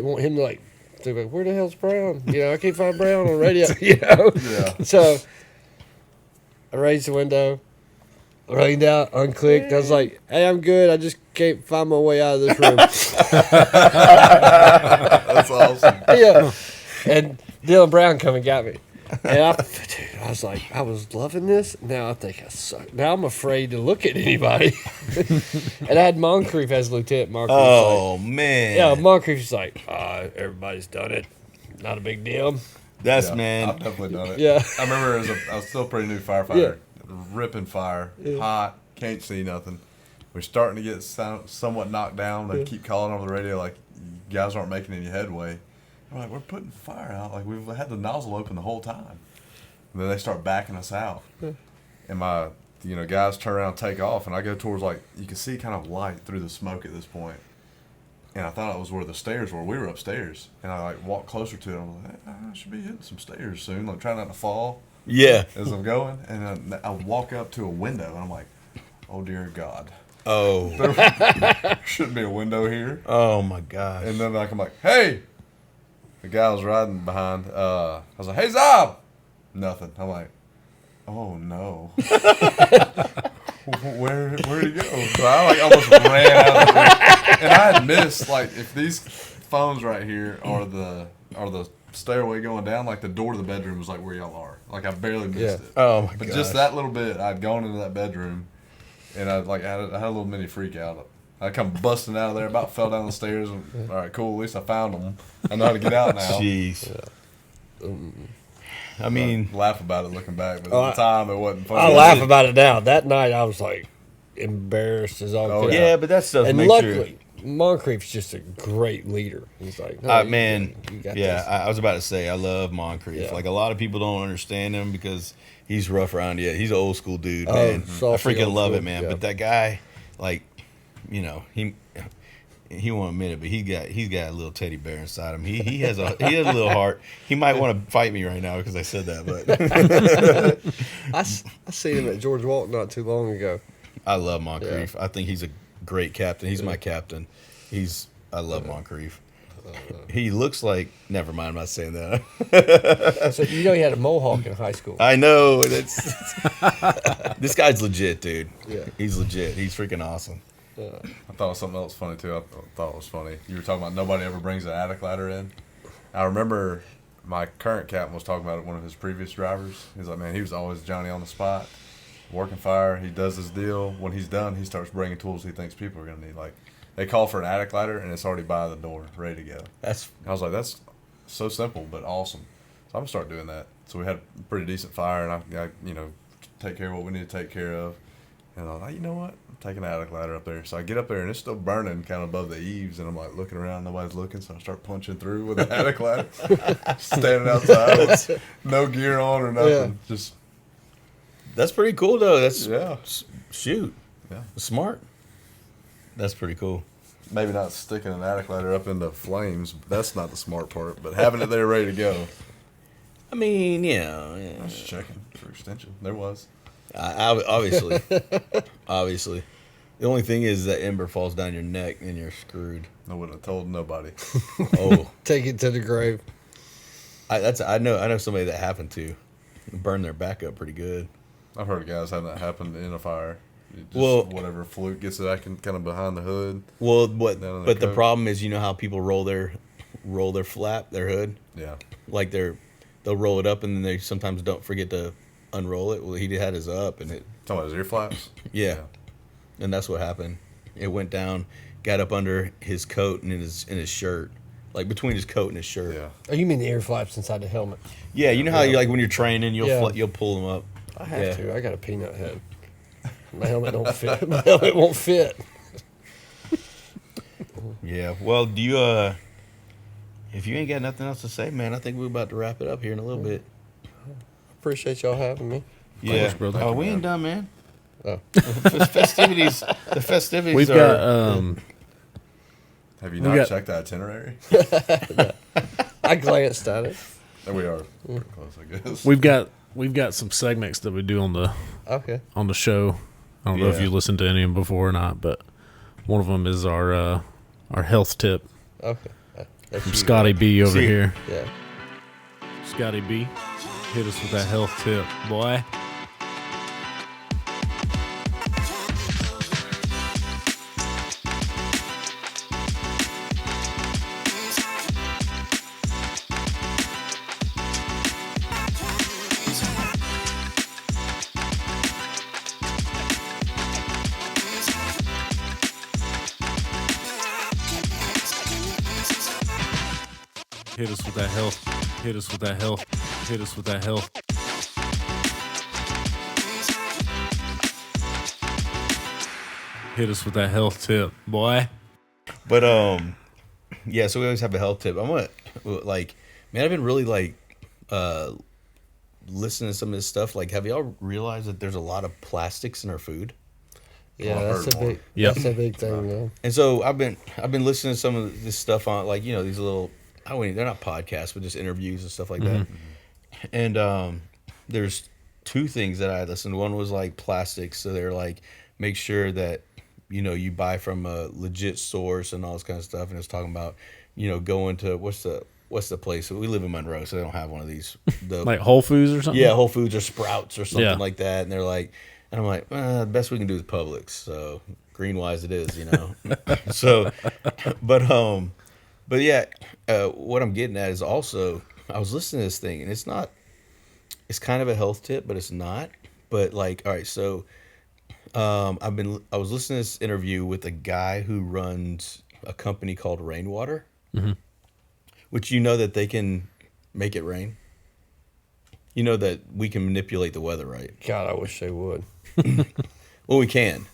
want him to like, where the hell's Brown? You know, I can't find Brown on radio. You know, Yeah. so I raised the window, rained out, unclicked. I was like, hey, I'm good. I just can't find my way out of this room. That's awesome. Yeah. And Dylan Brown come and got me. And I was like, I was loving this. Now I think I suck. Now I'm afraid to look at anybody. And I had Moncrief as lieutenant. Moncrief was Oh man. like, yeah, Moncrief's like, everybody's done it. Not a big deal. That's Yeah, man. I've definitely done it. Yeah. I remember I was still a pretty new firefighter, ripping fire, hot, can't see nothing. We're starting to get somewhat knocked down. They keep calling over the radio like, you guys aren't making any headway. I'm like, we're putting fire out. Like, we've had the nozzle open the whole time. And then they start backing us out. And my, guys turn around and take off. And I go towards, like, you can see kind of light through the smoke at this point. And I thought it was where the stairs were. We were upstairs. And I, like, walked closer to it. I was like, I should be hitting some stairs soon. Like, trying not to fall Yeah. as I'm going. And I walk up to a window. And I'm like, oh, dear God. Oh. There shouldn't be a window here. Oh my gosh. And then I'm like, hey! The guy I was riding behind, I was like, hey, Zob! Nothing. I'm like, oh, no. Where'd he go? So I, like, almost ran out of the room. And I had missed, like, if these phones right here are the stairway going down, like, the door to the bedroom was, like, where y'all are. Like, I barely missed it. Oh my But gosh. just that little bit, I'd gone into that bedroom, and I had a little mini freak out. I come busting out of there, about fell down the stairs. And, all right, cool. At least I found them. I know how to get out now. Jeez. I mean, Laugh about it looking back, but at the time it wasn't funny. I laugh about it now. That night I was like embarrassed as all Oh, get yeah, out. but that stuff And makes luckily, Moncrief's just a great leader. He's like, no, you man, got yeah, this. I was about to say I love Moncrief. Yeah. Like a lot of people don't understand him because he's rough around you. He's an old school dude, Oh, man. I saucy freaking old love school, it, man. yeah. But that guy, like, he won't admit it, but he's got a little teddy bear inside him. He has a little heart. He might want to fight me right now because I said that, but I seen him at George Walton not too long ago. I love Moncrief. I think he's a great captain. He's my captain. I love Moncrief. He looks like. Never mind. I'm not saying that. So he had a mohawk in high school. I know. This guy's legit, dude. Yeah. He's legit. He's freaking awesome. I thought it was something else funny, too. I thought it was funny. You were talking about nobody ever brings an attic ladder in. I remember my current captain was talking about it, one of his previous drivers. He's like, man, he was always Johnny on the spot, working fire. He does his deal. When he's done, he starts bringing tools he thinks people are going to need. Like, they call for an attic ladder, and it's already by the door, ready to go. I was like, that's so simple, but awesome. So I'm going to start doing that. So we had a pretty decent fire, and I take care of what we need to take care of. And I was like, you know what? I'm taking an attic ladder up there. So I get up there, and it's still burning kind of above the eaves. And I'm like looking around, nobody's looking. So I start punching through with an attic ladder, standing outside with no gear on or nothing. Yeah. Just, That's pretty cool, though. That's yeah. shoot. Yeah. Smart. That's pretty cool. Maybe not sticking an attic ladder up into flames. That's not the smart part. But having it there ready to go. I mean, I was checking for extension. There was. obviously, obviously. The only thing is that ember falls down your neck and you're screwed. I wouldn't have told nobody. Oh, Take it to the grave. I know somebody that happened to burn their back up pretty good. I've heard of guys having that happen in a fire. Whatever fluke gets it acting kind of behind the hood. Well, Down in but the coat. problem is, you know how people roll their flap, their hood, Yeah. like they'll roll it up and then they sometimes don't forget to unroll it. Well, he had his up and it, Talking about his ear flaps? yeah, and that's what happened. It went down, got up under his coat and in his shirt, like between his coat and his shirt. Yeah. Oh, you mean the ear flaps inside the helmet? Yeah, you know how you like when you're training, Yeah. you'll pull them up. I have Yeah. to. I got a peanut head. My helmet don't fit. My helmet won't fit. Yeah. Well, do you if you ain't got nothing else to say, man, I think we're about to wrap it up here in a little bit. Appreciate y'all having me. Yeah. Thanks, brother. Oh, we ain't done, man. Oh. The festivities. We've are. got Have you We not got- checked the itinerary? I glanced at it. There we are. Pretty close, I guess. We've got some segments that we do on the Okay. show. I don't know if Yeah. you listened to any of them before or not, but one of them is our health tip Okay. That's from you. Scotty B over See- here. Yeah. Scotty B, hit us with that health tip, boy. Hit us with that health. Hit us with that health. Hit us with that health. Hit us with that health tip, boy. But yeah. So we always have a health tip. I'm gonna like, man. I've been really like, listening to some of this stuff. Like, have y'all realized that there's a lot of plastics in our food? Yeah, Well, I've that's heard a more. big. Yep. That's a big thing, though. And so I've been listening to some of this stuff on, like, you know, these little, I wouldn't, they're not podcasts, but just interviews and stuff like that. And there's two things that I listened to. One was like plastics, so they're like, make sure that, you know, you buy from a legit source and all this kind of stuff. And it's talking about, you know, going to what's the place? We live in Monroe, so they don't have one of these. The, Like Whole Foods or something? yeah, Whole Foods or Sprouts or something Yeah. like that. And they're like, and I'm like, the best we can do is Publix. So green wise it is, you know. So, but yeah, what I'm getting at is also, I was listening to this thing, and it's it's kind of a health tip, but it's not. But like, all right, so I was listening to this interview with a guy who runs a company called Rainwater, which, you know, that they can make it rain. You know that we can manipulate the weather, right? God, I wish they would. Well, we can.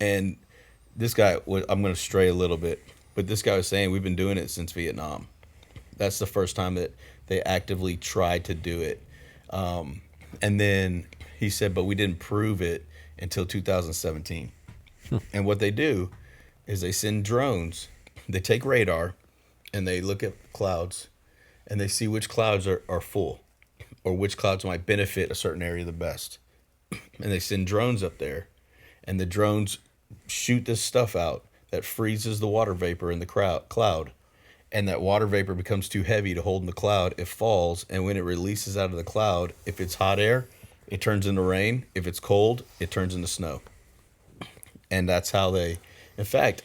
And this guy, I'm going to stray a little bit, but this guy was saying we've been doing it since Vietnam. That's the first time that they actively tried to do it. And then he said, but we didn't prove it until 2017. And what they do is they send drones, they take radar, and they look at clouds, and they see which clouds are full, or which clouds might benefit a certain area the best. And they send drones up there, and the drones shoot this stuff out that freezes the water vapor in the cloud, and that water vapor becomes too heavy to hold in the cloud. It falls, and when it releases out of the cloud, if it's hot air, it turns into rain. If it's cold, it turns into snow. And that's how they, in fact,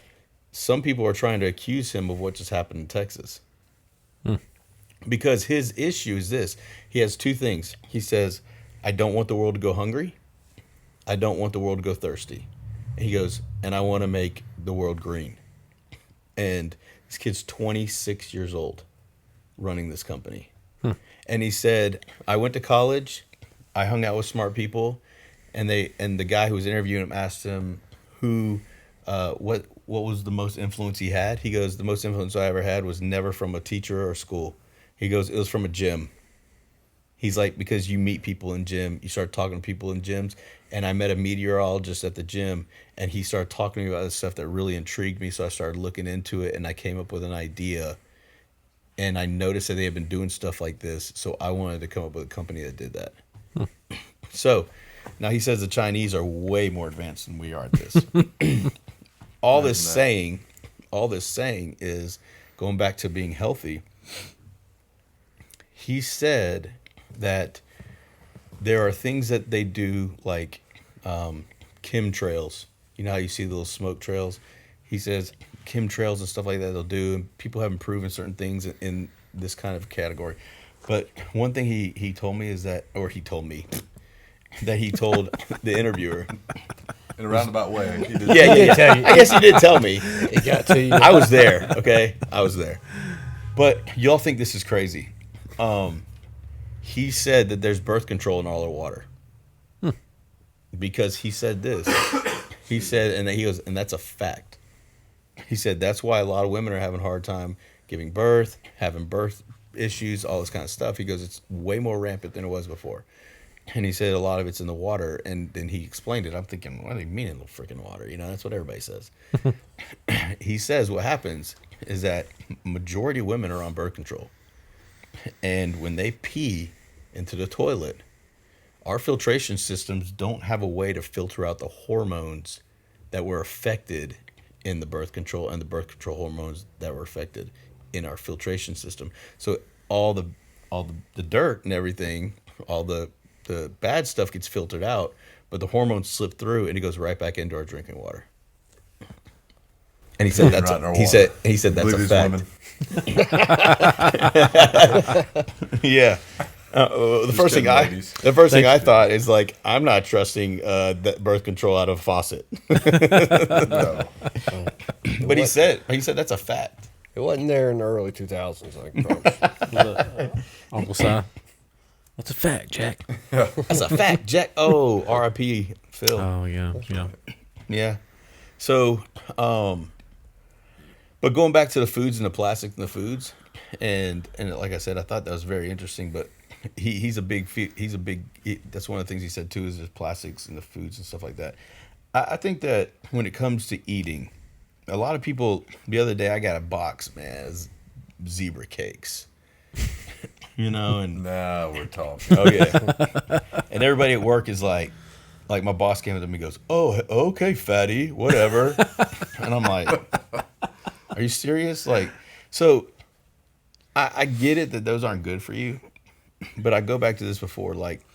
some people are trying to accuse him of what just happened in Texas. Because his issue is this. He has two things. He says, I don't want the world to go hungry. I don't want the world to go thirsty. And he goes, and I want to make the world green. And this kid's 26 years old running this company. And he said, I went to college. I hung out with smart people. And the guy who was interviewing him asked him what was the most influence he had. He goes, the most influence I ever had was never from a teacher or school. He goes, it was from a gym. He's like, because you meet people in gym, you start talking to people in gyms. And I met a meteorologist at the gym, and he started talking to me about this stuff that really intrigued me. So I started looking into it, and I came up with an idea. And I noticed that they had been doing stuff like this, so I wanted to come up with a company that did that. So now he says the Chinese are way more advanced than we are at this. All this saying is, going back to being healthy, he said that there are things that they do, like chemtrails. You know how you see the little smoke trails? He says chemtrails and stuff like that they'll do, and people haven't proven certain things in this kind of category. But one thing he told me is that, or he told me, that he told the interviewer. In a roundabout way. He did Yeah. tell you. I guess he did tell me. It got to you. I was there, okay? I was there. But y'all think this is crazy. He said that there's birth control in all our water. Because he said this. He said, and he goes, and that's a fact. He said that's why a lot of women are having a hard time giving birth, having birth issues, all this kind of stuff. He goes, it's way more rampant than it was before. And he said a lot of it's in the water. And then he explained it. I'm thinking, what do you mean in the freaking water? You know, that's what everybody says. He says what happens is that majority of women are on birth control. And when they pee into the toilet, our filtration systems don't have a way to filter out the hormones that were affected in the birth control and the birth control hormones that were affected in our filtration system. So all the dirt and everything, all the bad stuff gets filtered out, but the hormones slip through and it goes right back into our drinking water. And he said that's he said that's a fact. Yeah. The first thing I thought is like, I'm not trusting that birth control out of a faucet. No. But he said that's a fact. It wasn't there in the early 2000s, I can promise. Uncle Si. That's a fact, Jack. That's a fact, Jack. Oh, R.I.P. Phil. Oh, yeah. Yeah. Yeah. So, but going back to the foods and the plastic and the foods, and like I said, I thought that was very interesting. But that's one of the things he said too, is the plastics and the foods and stuff like that. I think that when it comes to eating, a lot of people. The other day, I got a box, man, of zebra cakes. You know, and Now we're talking. oh yeah, and everybody at work is like my boss came up to me and goes, "Oh, okay, fatty, whatever," and I'm like, "Are you serious?" Like, so I get it that those aren't good for you, but I go back to this before, like,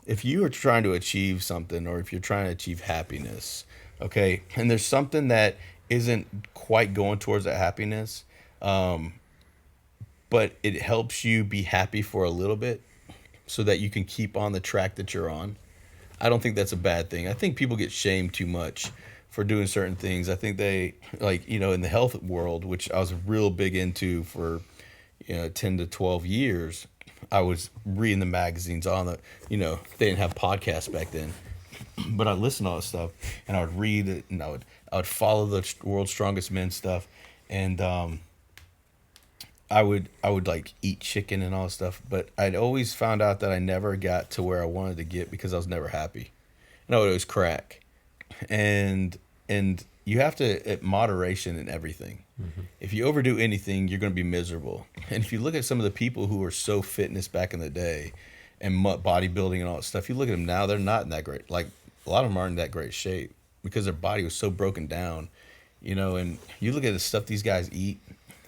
if you are trying to achieve something or if you're trying to achieve happiness, okay, and there's something that isn't quite going towards that happiness, but it helps you be happy for a little bit so that you can keep on the track that you're on. I don't think that's a bad thing. I think people get shamed too much for doing certain things. I think they, like, you know, in the health world, which I was real big into for, 10 to 12 years, I was reading the magazines on the, they didn't have podcasts back then, but I listened to all this stuff and I would read it and I would follow the world's strongest men stuff. And, I would like eat chicken and all this stuff, but I'd always found out that I never got to where I wanted to get because I was never happy. And I would always crack. And you have to, moderation in everything. Mm-hmm. If you overdo anything, you're going to be miserable. And if you look at some of the people who were so fitness back in the day and bodybuilding and all that stuff, you look at them now, they're not in that great, like a lot of them aren't in that great shape because their body was so broken down, and you look at the stuff these guys eat.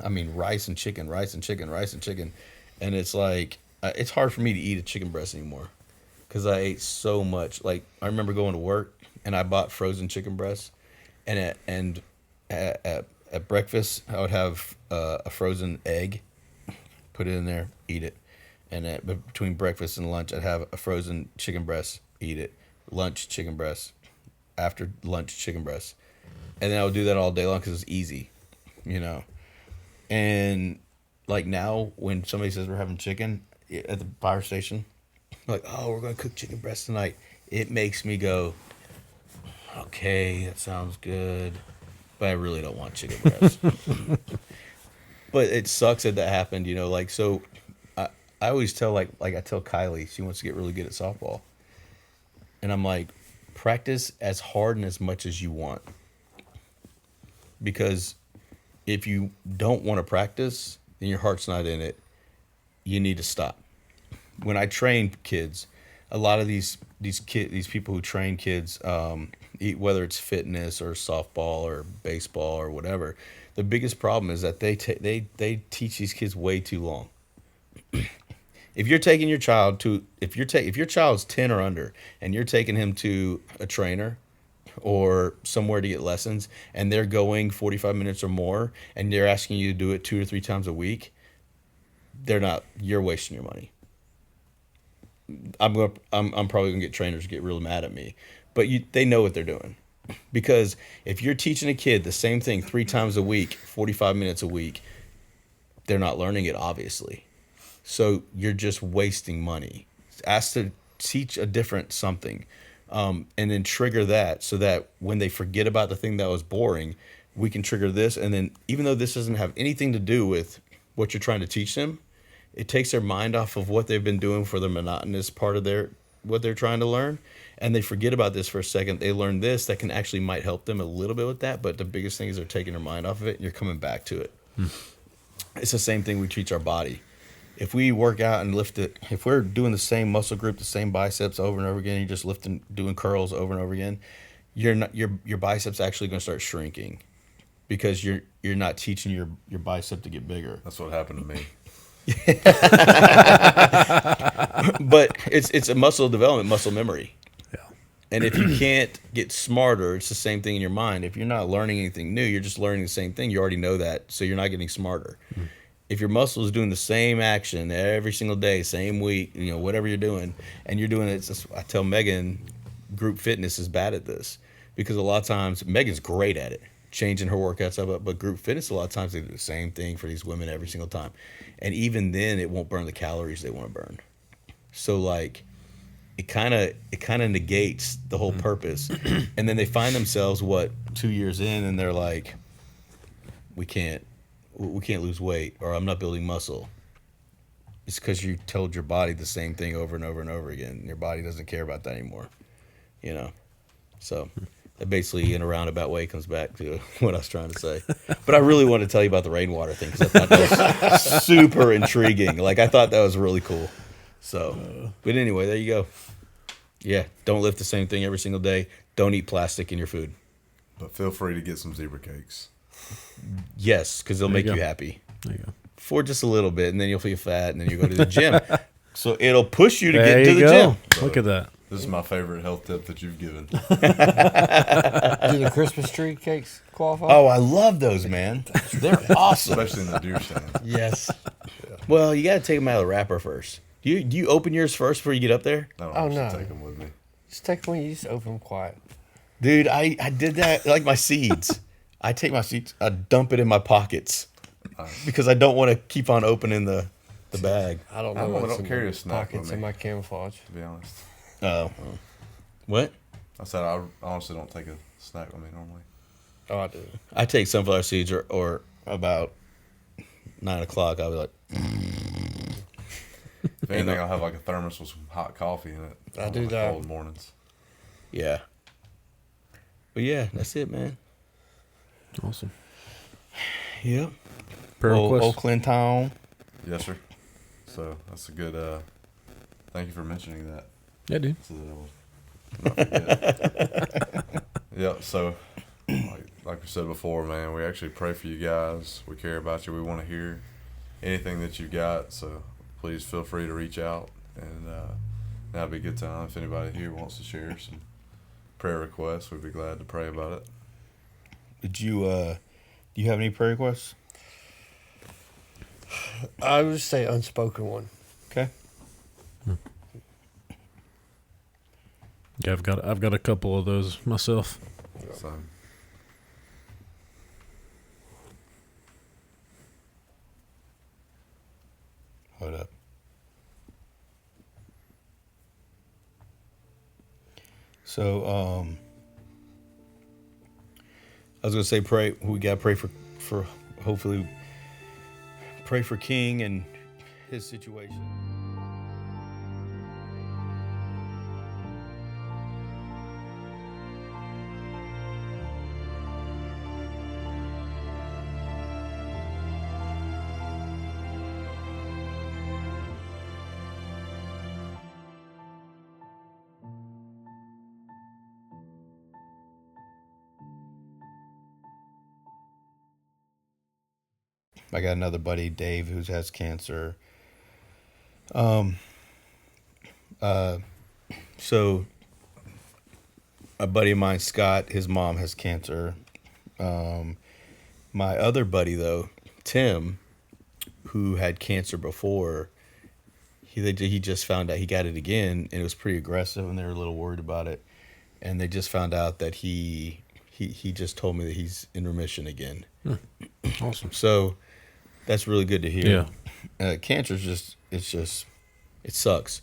I mean, rice and chicken. And it's like, it's hard for me to eat a chicken breast anymore because I ate so much. Like, I remember going to work and I bought frozen chicken breasts. And at breakfast, I would have a frozen egg, put it in there, eat it. And between breakfast and lunch, I'd have a frozen chicken breast, eat it. Lunch, chicken breast. After lunch, chicken breast. And then I would do that all day long because it's easy, And like now, when somebody says we're having chicken at the fire station, like, oh, we're gonna cook chicken breast tonight, it makes me go, okay, that sounds good, but I really don't want chicken breast. But it sucks that happened, Like, so, I always tell like I tell Kylie, she wants to get really good at softball, and I'm like, practice as hard and as much as you want, because if you don't want to practice, then your heart's not in it. You need to stop. When I train kids, a lot of these people who train kids, whether it's fitness or softball or baseball or whatever, the biggest problem is that they teach these kids way too long. If you're taking your child if your child's 10 or under and you're taking him to a trainer or somewhere to get lessons and they're going 45 minutes or more and they're asking you to do it 2 or 3 times a week, you're wasting your money. I'm probably gonna get trainers to get real mad at me, but they know what they're doing, because if you're teaching a kid the same thing 3 times a week, 45 minutes a week, they're not learning it, obviously. So you're just wasting money. Ask to teach a different something. And then trigger that so that when they forget about the thing that was boring, we can trigger this. And then even though this doesn't have anything to do with what you're trying to teach them, it takes their mind off of what they've been doing for the monotonous part of their what they're trying to learn, and they forget about this for a second. They learn this that can actually might help them a little bit with that, but the biggest thing is they're taking their mind off of it, and you're coming back to it. It's the same thing we teach our body. If we work out and lift it, if we're doing the same muscle group, the same biceps over and over again, you're just lifting, doing curls over and over again, your biceps actually going to start shrinking because you're not teaching your bicep to get bigger. That's what happened to me. But it's a muscle development, muscle memory. Yeah. And if you can't get smarter, it's the same thing in your mind. If you're not learning anything new, you're just learning the same thing. You already know that, so you're not getting smarter. If your muscle is doing the same action every single day, same week, whatever you're doing, and you're doing it, I tell Megan, group fitness is bad at this because a lot of times Megan's great at it, changing her workouts up, but group fitness, a lot of times they do the same thing for these women every single time, and even then it won't burn the calories they want to burn. So like, it kind of negates the whole purpose, and then they find themselves 2 years in, and they're like, we can't lose weight, or I'm not building muscle. It's because you told your body the same thing over and over and over again. Your body doesn't care about that anymore, So that basically, in a roundabout way, comes back to what I was trying to say. But I really want to tell you about the rainwater thing because I thought that was super intriguing. Like, I thought that was really cool. So, but anyway, there you go. Yeah, don't lift the same thing every single day. Don't eat plastic in your food. But feel free to get some zebra cakes. Yes, because they'll There you make you go. happy. There you go. For just a little bit, and then you'll feel fat, and then you go to the gym. So it'll push you to There get to you the go. gym. Look at that. This is my favorite health tip that you've given. Do the Christmas tree cakes qualify? Oh, I love those, man. They're awesome. Especially in the deer stand. yes. Well, you got to take them out of the wrapper first. Do you open yours first before you get up there? I don't Oh, know. no. Take them with me. Just take one. You just open them quiet. Dude, I did that, like my seeds. I take my seeds, I dump it in my pockets because I don't want to keep on opening the bag. I don't I know what's don't in carry the a snack pockets with in me. my camouflage. To be honest. Oh. What? I said I honestly don't take a snack with me normally. Oh, I do. I take sunflower seeds or about 9 o'clock. I'll be like, If anything, I'll have like a thermos with some hot coffee in it. I on do the that. Cold mornings. yeah. But yeah, that's it, man. Awesome. Yep. Prayer request. Old Clinton. Yes, sir. So that's a good. Thank you for mentioning that. Yeah, dude. So that I will not forget. Yep. So, like we said before, man, we actually pray for you guys. We care about you. We want to hear anything that you got. So please feel free to reach out, and that'd be a good time. If anybody here wants to share some prayer requests, we'd be glad to pray about it. Did you do you have any prayer requests? I would say unspoken one. Okay. Yeah, I've got a couple of those myself. So Hold up. So, I was gonna say pray. We gotta pray for hopefully pray for King and his situation. I got another buddy, Dave, who has cancer. So a buddy of mine, Scott, his mom has cancer. My other buddy, though, Tim, who had cancer before, he just found out he got it again, and it was pretty aggressive, and they were a little worried about it. And they just found out that he just told me that he's in remission again. Awesome. So that's really good to hear. Yeah. Cancer's it sucks.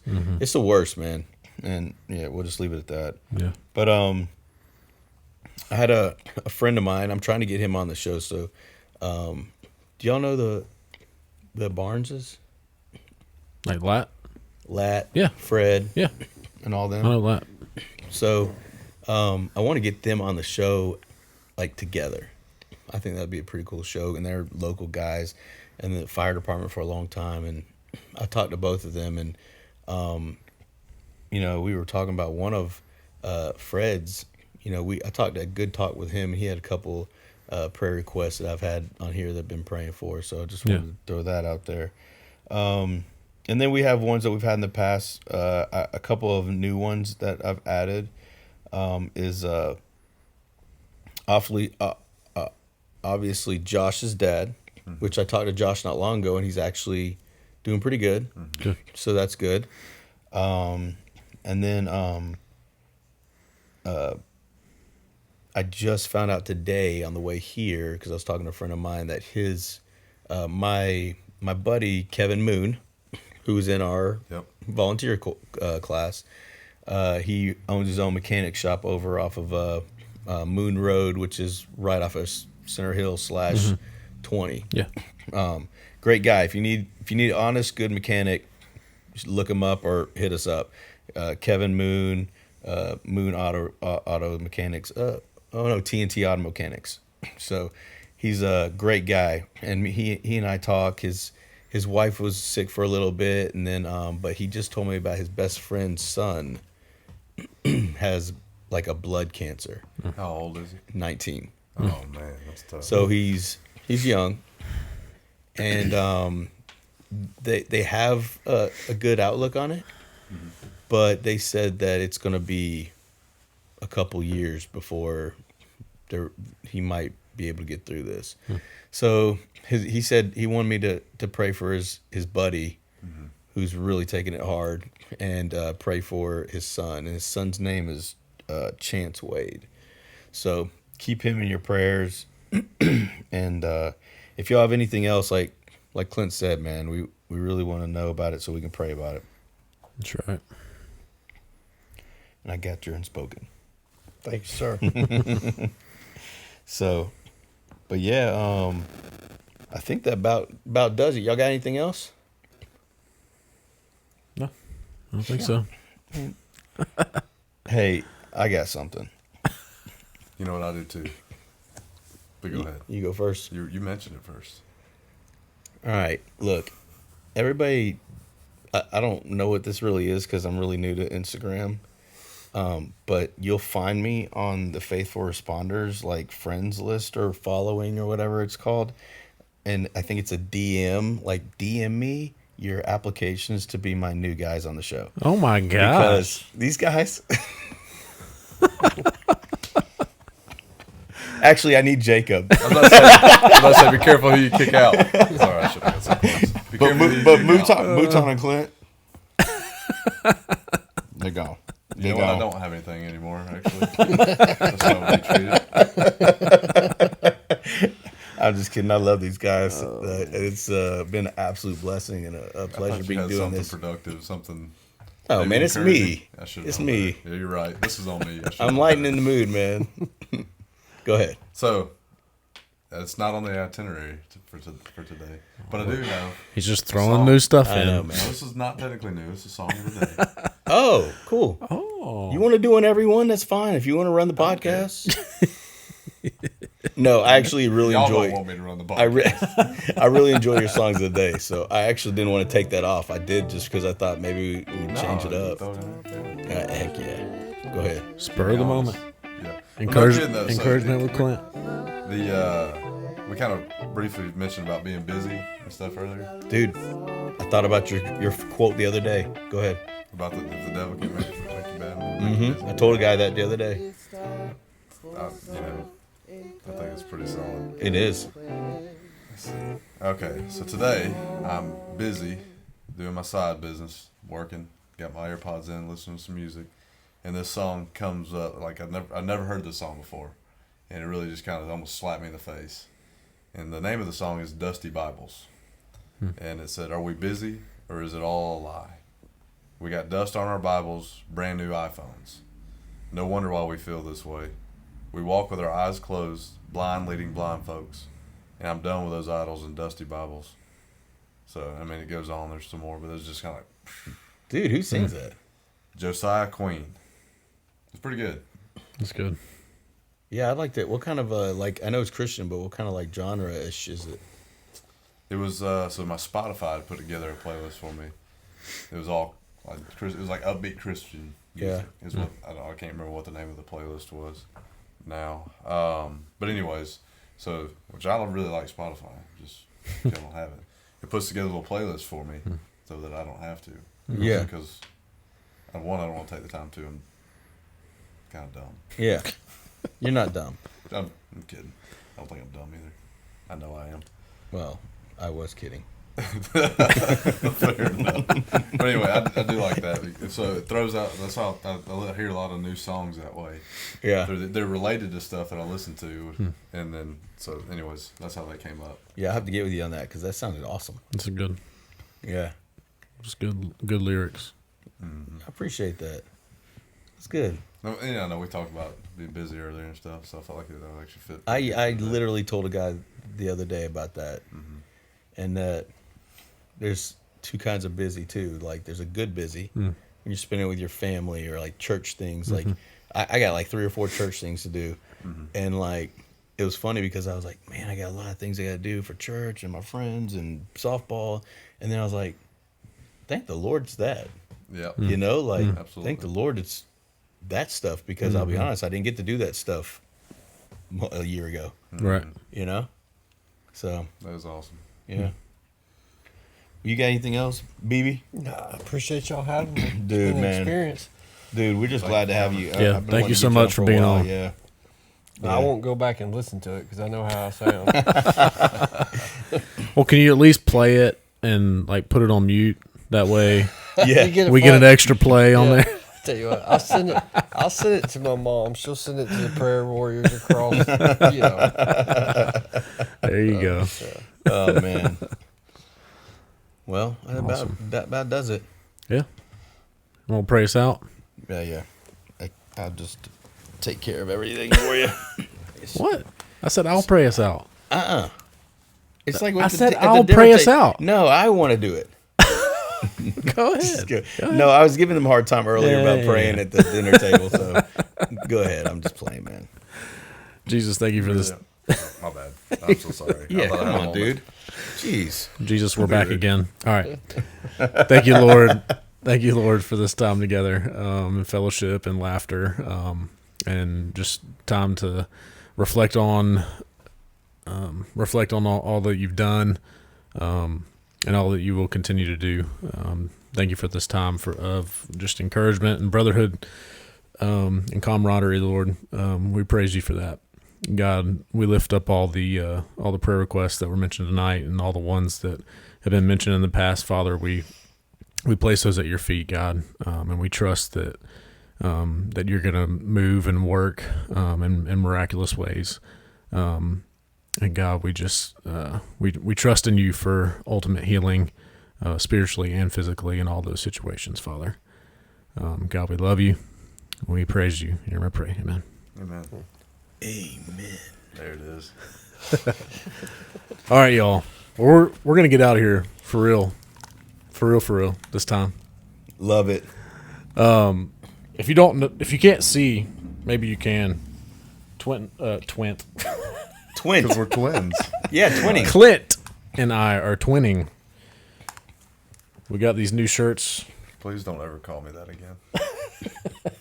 Mm-hmm. It's the worst, man. And yeah, we'll just leave it at that. Yeah. But I had a friend of mine. I'm trying to get him on the show. So, do y'all know the Barneses? Like Lat? Lat. Yeah. Fred. Yeah. and all them. I know that. So I want to get them on the show, like, together. I think that'd be a pretty cool show, and they're local guys in the fire department for a long time, and I talked to both of them, and we were talking about one of Fred's. I talked a good talk with him. He had a couple prayer requests that I've had on here that I've been praying for, so I just wanted to throw that out there. And then we have ones that we've had in the past. A couple of new ones that I've added is obviously Josh's dad, which I talked to Josh not long ago, and he's actually doing pretty good. Good. So that's good. And then I just found out today on the way here, because I was talking to a friend of mine, that his my buddy Kevin Moon, who's in our volunteer class, he owns his own mechanic shop over off of Moon Road, which is right off of Center Hill /20. Yeah. Great guy. If you need an honest, good mechanic, just look him up or hit us up. Kevin Moon, Moon Auto Mechanics. TNT Auto Mechanics. So he's a great guy, and he and I talk. His wife was sick for a little bit, and then but he just told me about his best friend's son has like a blood cancer. How old is he? 19. Oh man, that's tough. So he's young, and they have a good outlook on it, but they said that it's going to be a couple years before he might be able to get through this. So he said he wanted me to pray for his buddy, who's really taking it hard, and pray for his son. And his son's name is Chance Wade. So keep him in your prayers. And if y'all have anything else, like Clint said, man, we really want to know about it so we can pray about it. That's right. And I got your unspoken. Thank you, sir. So, but yeah, I think that about does it. Y'all got anything else? No, I don't think so. Hey, I got something. You know what I do too. But go ahead. You go first. You mentioned it first. All right. Look, everybody, I don't know what this really is because I'm really new to Instagram. But you'll find me on the Faithful Responders, like friends list or following or whatever it's called. And I think it's a DM, like DM me your applications to be my new guys on the show. Oh my gosh. Because these guys. Actually, I need Jacob. I was about to say, be careful who you kick out. Sorry, I should have got something else. Be careful who you kick out. Mouton and Clint. They're gone. You know what? I don't have anything anymore, actually. That's how we treated. I'm just kidding. I love these guys. It's been an absolute blessing and a pleasure being doing something this. Productive, something. Oh man, it's me. It's me. Yeah, you're right. This is on me. I'm lightening the mood, man. Go ahead. So, it's not on the itinerary for today, but I do have. He's just throwing new stuff I in. know, No, man. this is not technically new. It's a song of the day. Oh, cool. Oh. You want to do one every one? That's fine. If you want to run the podcast. No, I actually really Y'all enjoy. don't want me to run the podcast. I really enjoy your songs of the day. So I actually didn't want to take that off. I did just because I thought maybe we'd change it up. Heck yeah. Go ahead. Spur of the moment. Yeah. Encouragement with Clint. We kind of briefly mentioned about being busy and stuff earlier. Dude, I thought about your quote the other day. Go ahead. About the devil can make you bad. I told a guy that the other day. I think it's pretty solid. It is. Let's see. Okay, so today I'm busy doing my side business, working, got my AirPods in, listening to some music, and this song comes up. Like I've never heard this song before, and it really just kind of almost slapped me in the face. And the name of the song is Dusty Bibles, and it said, "Are we busy or is it all a lie? We got dust on our Bibles, brand new iPhones. No wonder why we feel this way. We walk with our eyes closed, blind leading blind folks. And I'm done with those idols and dusty Bibles." So, I mean, it goes on. There's some more, but it's just kind of like... Dude, who sings that? Josiah Queen. It's pretty good. That's good. Yeah, I liked it. What kind of like? I know it's Christian, but what kind of like genre-ish is it? It was so my Spotify had put together a playlist for me. It was all like it was like upbeat Christian music. Yeah. Is what I can't remember what the name of the playlist was now. But anyways, so which I don't really like Spotify. Just I don't have it. It puts together a little playlist for me so that I don't have to. Yeah. Because I don't want to take the time to. I'm kind of dumb. Yeah, you're not dumb. I'm kidding. I don't think I'm dumb either. I know I am. Well, I was kidding. Fair enough. But anyway, I do like that. So it throws out. That's how I hear a lot of new songs that way. Yeah, They're related to stuff that I listen to, and then so anyways, that's how they came up. yeah. I have to get with you on that because that sounded awesome. That's a good, Yeah, just good lyrics. I appreciate that. It's good. No, and I know we talked about being busy earlier and stuff, so I felt like that would actually fit. I literally told a guy the other day about that, and that there's two kinds of busy too. Like there's a good busy when you're spending it with your family or like church things. Like I got like 3 or 4 church things to do, and like it was funny because I was like, man, I got a lot of things I got to do for church and my friends and softball, and then I was like, thank the Lord it's that. Yeah. You know, like Absolutely. thank the Lord it's that stuff because I'll be honest, I didn't get to do that stuff a year ago. Right. You know, so That was awesome. yeah. You got anything else, BB? Nah, I appreciate y'all having me. It's Dude, been an man. Experience. Dude, we're just glad to have you. Yeah, I've been thank wanting you to so get much on for being a while, on. Yeah. I won't go back and listen to it because I know how I sound. Well, can you at least play it and like put it on mute? That way Yeah. You we get an extra play on Yeah. there. Tell you what, I'll send it to my mom. She'll send it to the prayer warriors across. You know. There you go. Oh man. Well, that about does it. Yeah. Want to pray us out? Yeah, yeah. I'll just take care of everything for you. What? I said I'll pray us out. It's like I with said at the I'll dinner pray us out. No, I want to do it. Go Just ahead. go- No, I was giving them a hard time earlier about Yeah. praying at the dinner table. So go ahead. I'm just playing, man. Jesus, thank you for this. My bad. I'm so sorry. Yeah, I thought I come had a on, moment. dude. Jeez. Jesus, we're back again. All right. Thank you, Lord. Thank you, Lord, for this time together, and fellowship and laughter, and just time to reflect on all that you've done, and all that you will continue to do. Thank you for this time of just encouragement and brotherhood, and camaraderie, Lord. We praise you for that. God, we lift up all the prayer requests that were mentioned tonight and all the ones that have been mentioned in the past. Father, we place those at your feet, God, and we trust that you're going to move and work in miraculous ways. And God, we just we trust in you for ultimate healing, spiritually and physically, in all those situations, Father. God, we love you. We praise you. Hear my pray. Amen. Amen. Amen. There it is. All right, y'all. We're gonna get out of here for real this time. Love it. If you can't see, maybe you can. Twint. Twin. Because we're twins. Yeah, twinning. Clint and I are twinning. We got these new shirts. Please don't ever call me that again.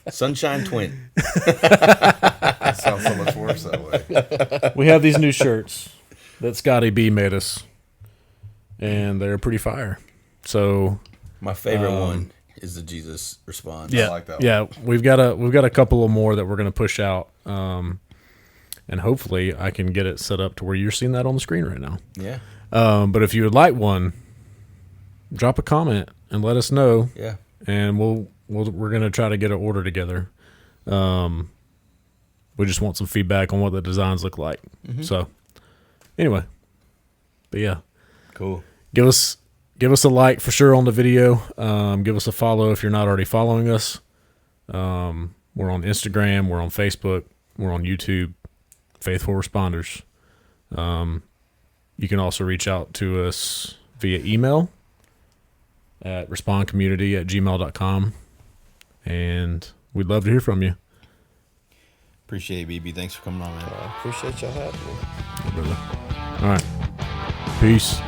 Sunshine twin. That sounds so much worse that way. We have these new shirts that Scotty B made us, and they're pretty fire. So My favorite one is the Jesus response. yeah, like that one. yeah, we've got a couple of more that we're gonna push out, and hopefully I can get it set up to where you're seeing that on the screen right now. Yeah. But if you would like one, drop a comment and let us know, Yeah. and we're gonna try to get an order together. We just want some feedback on what the designs look like. So anyway, but yeah, Cool. give us a like for sure on the video. Give us a follow if you're not already following us. We're on Instagram, we're on Facebook, we're on YouTube, Faithful Responders. You can also reach out to us via email at respondcommunity@gmail.com. and we'd love to hear from you. Appreciate it, BB. Thanks for coming on, man. I appreciate y'all having me. All right. Peace.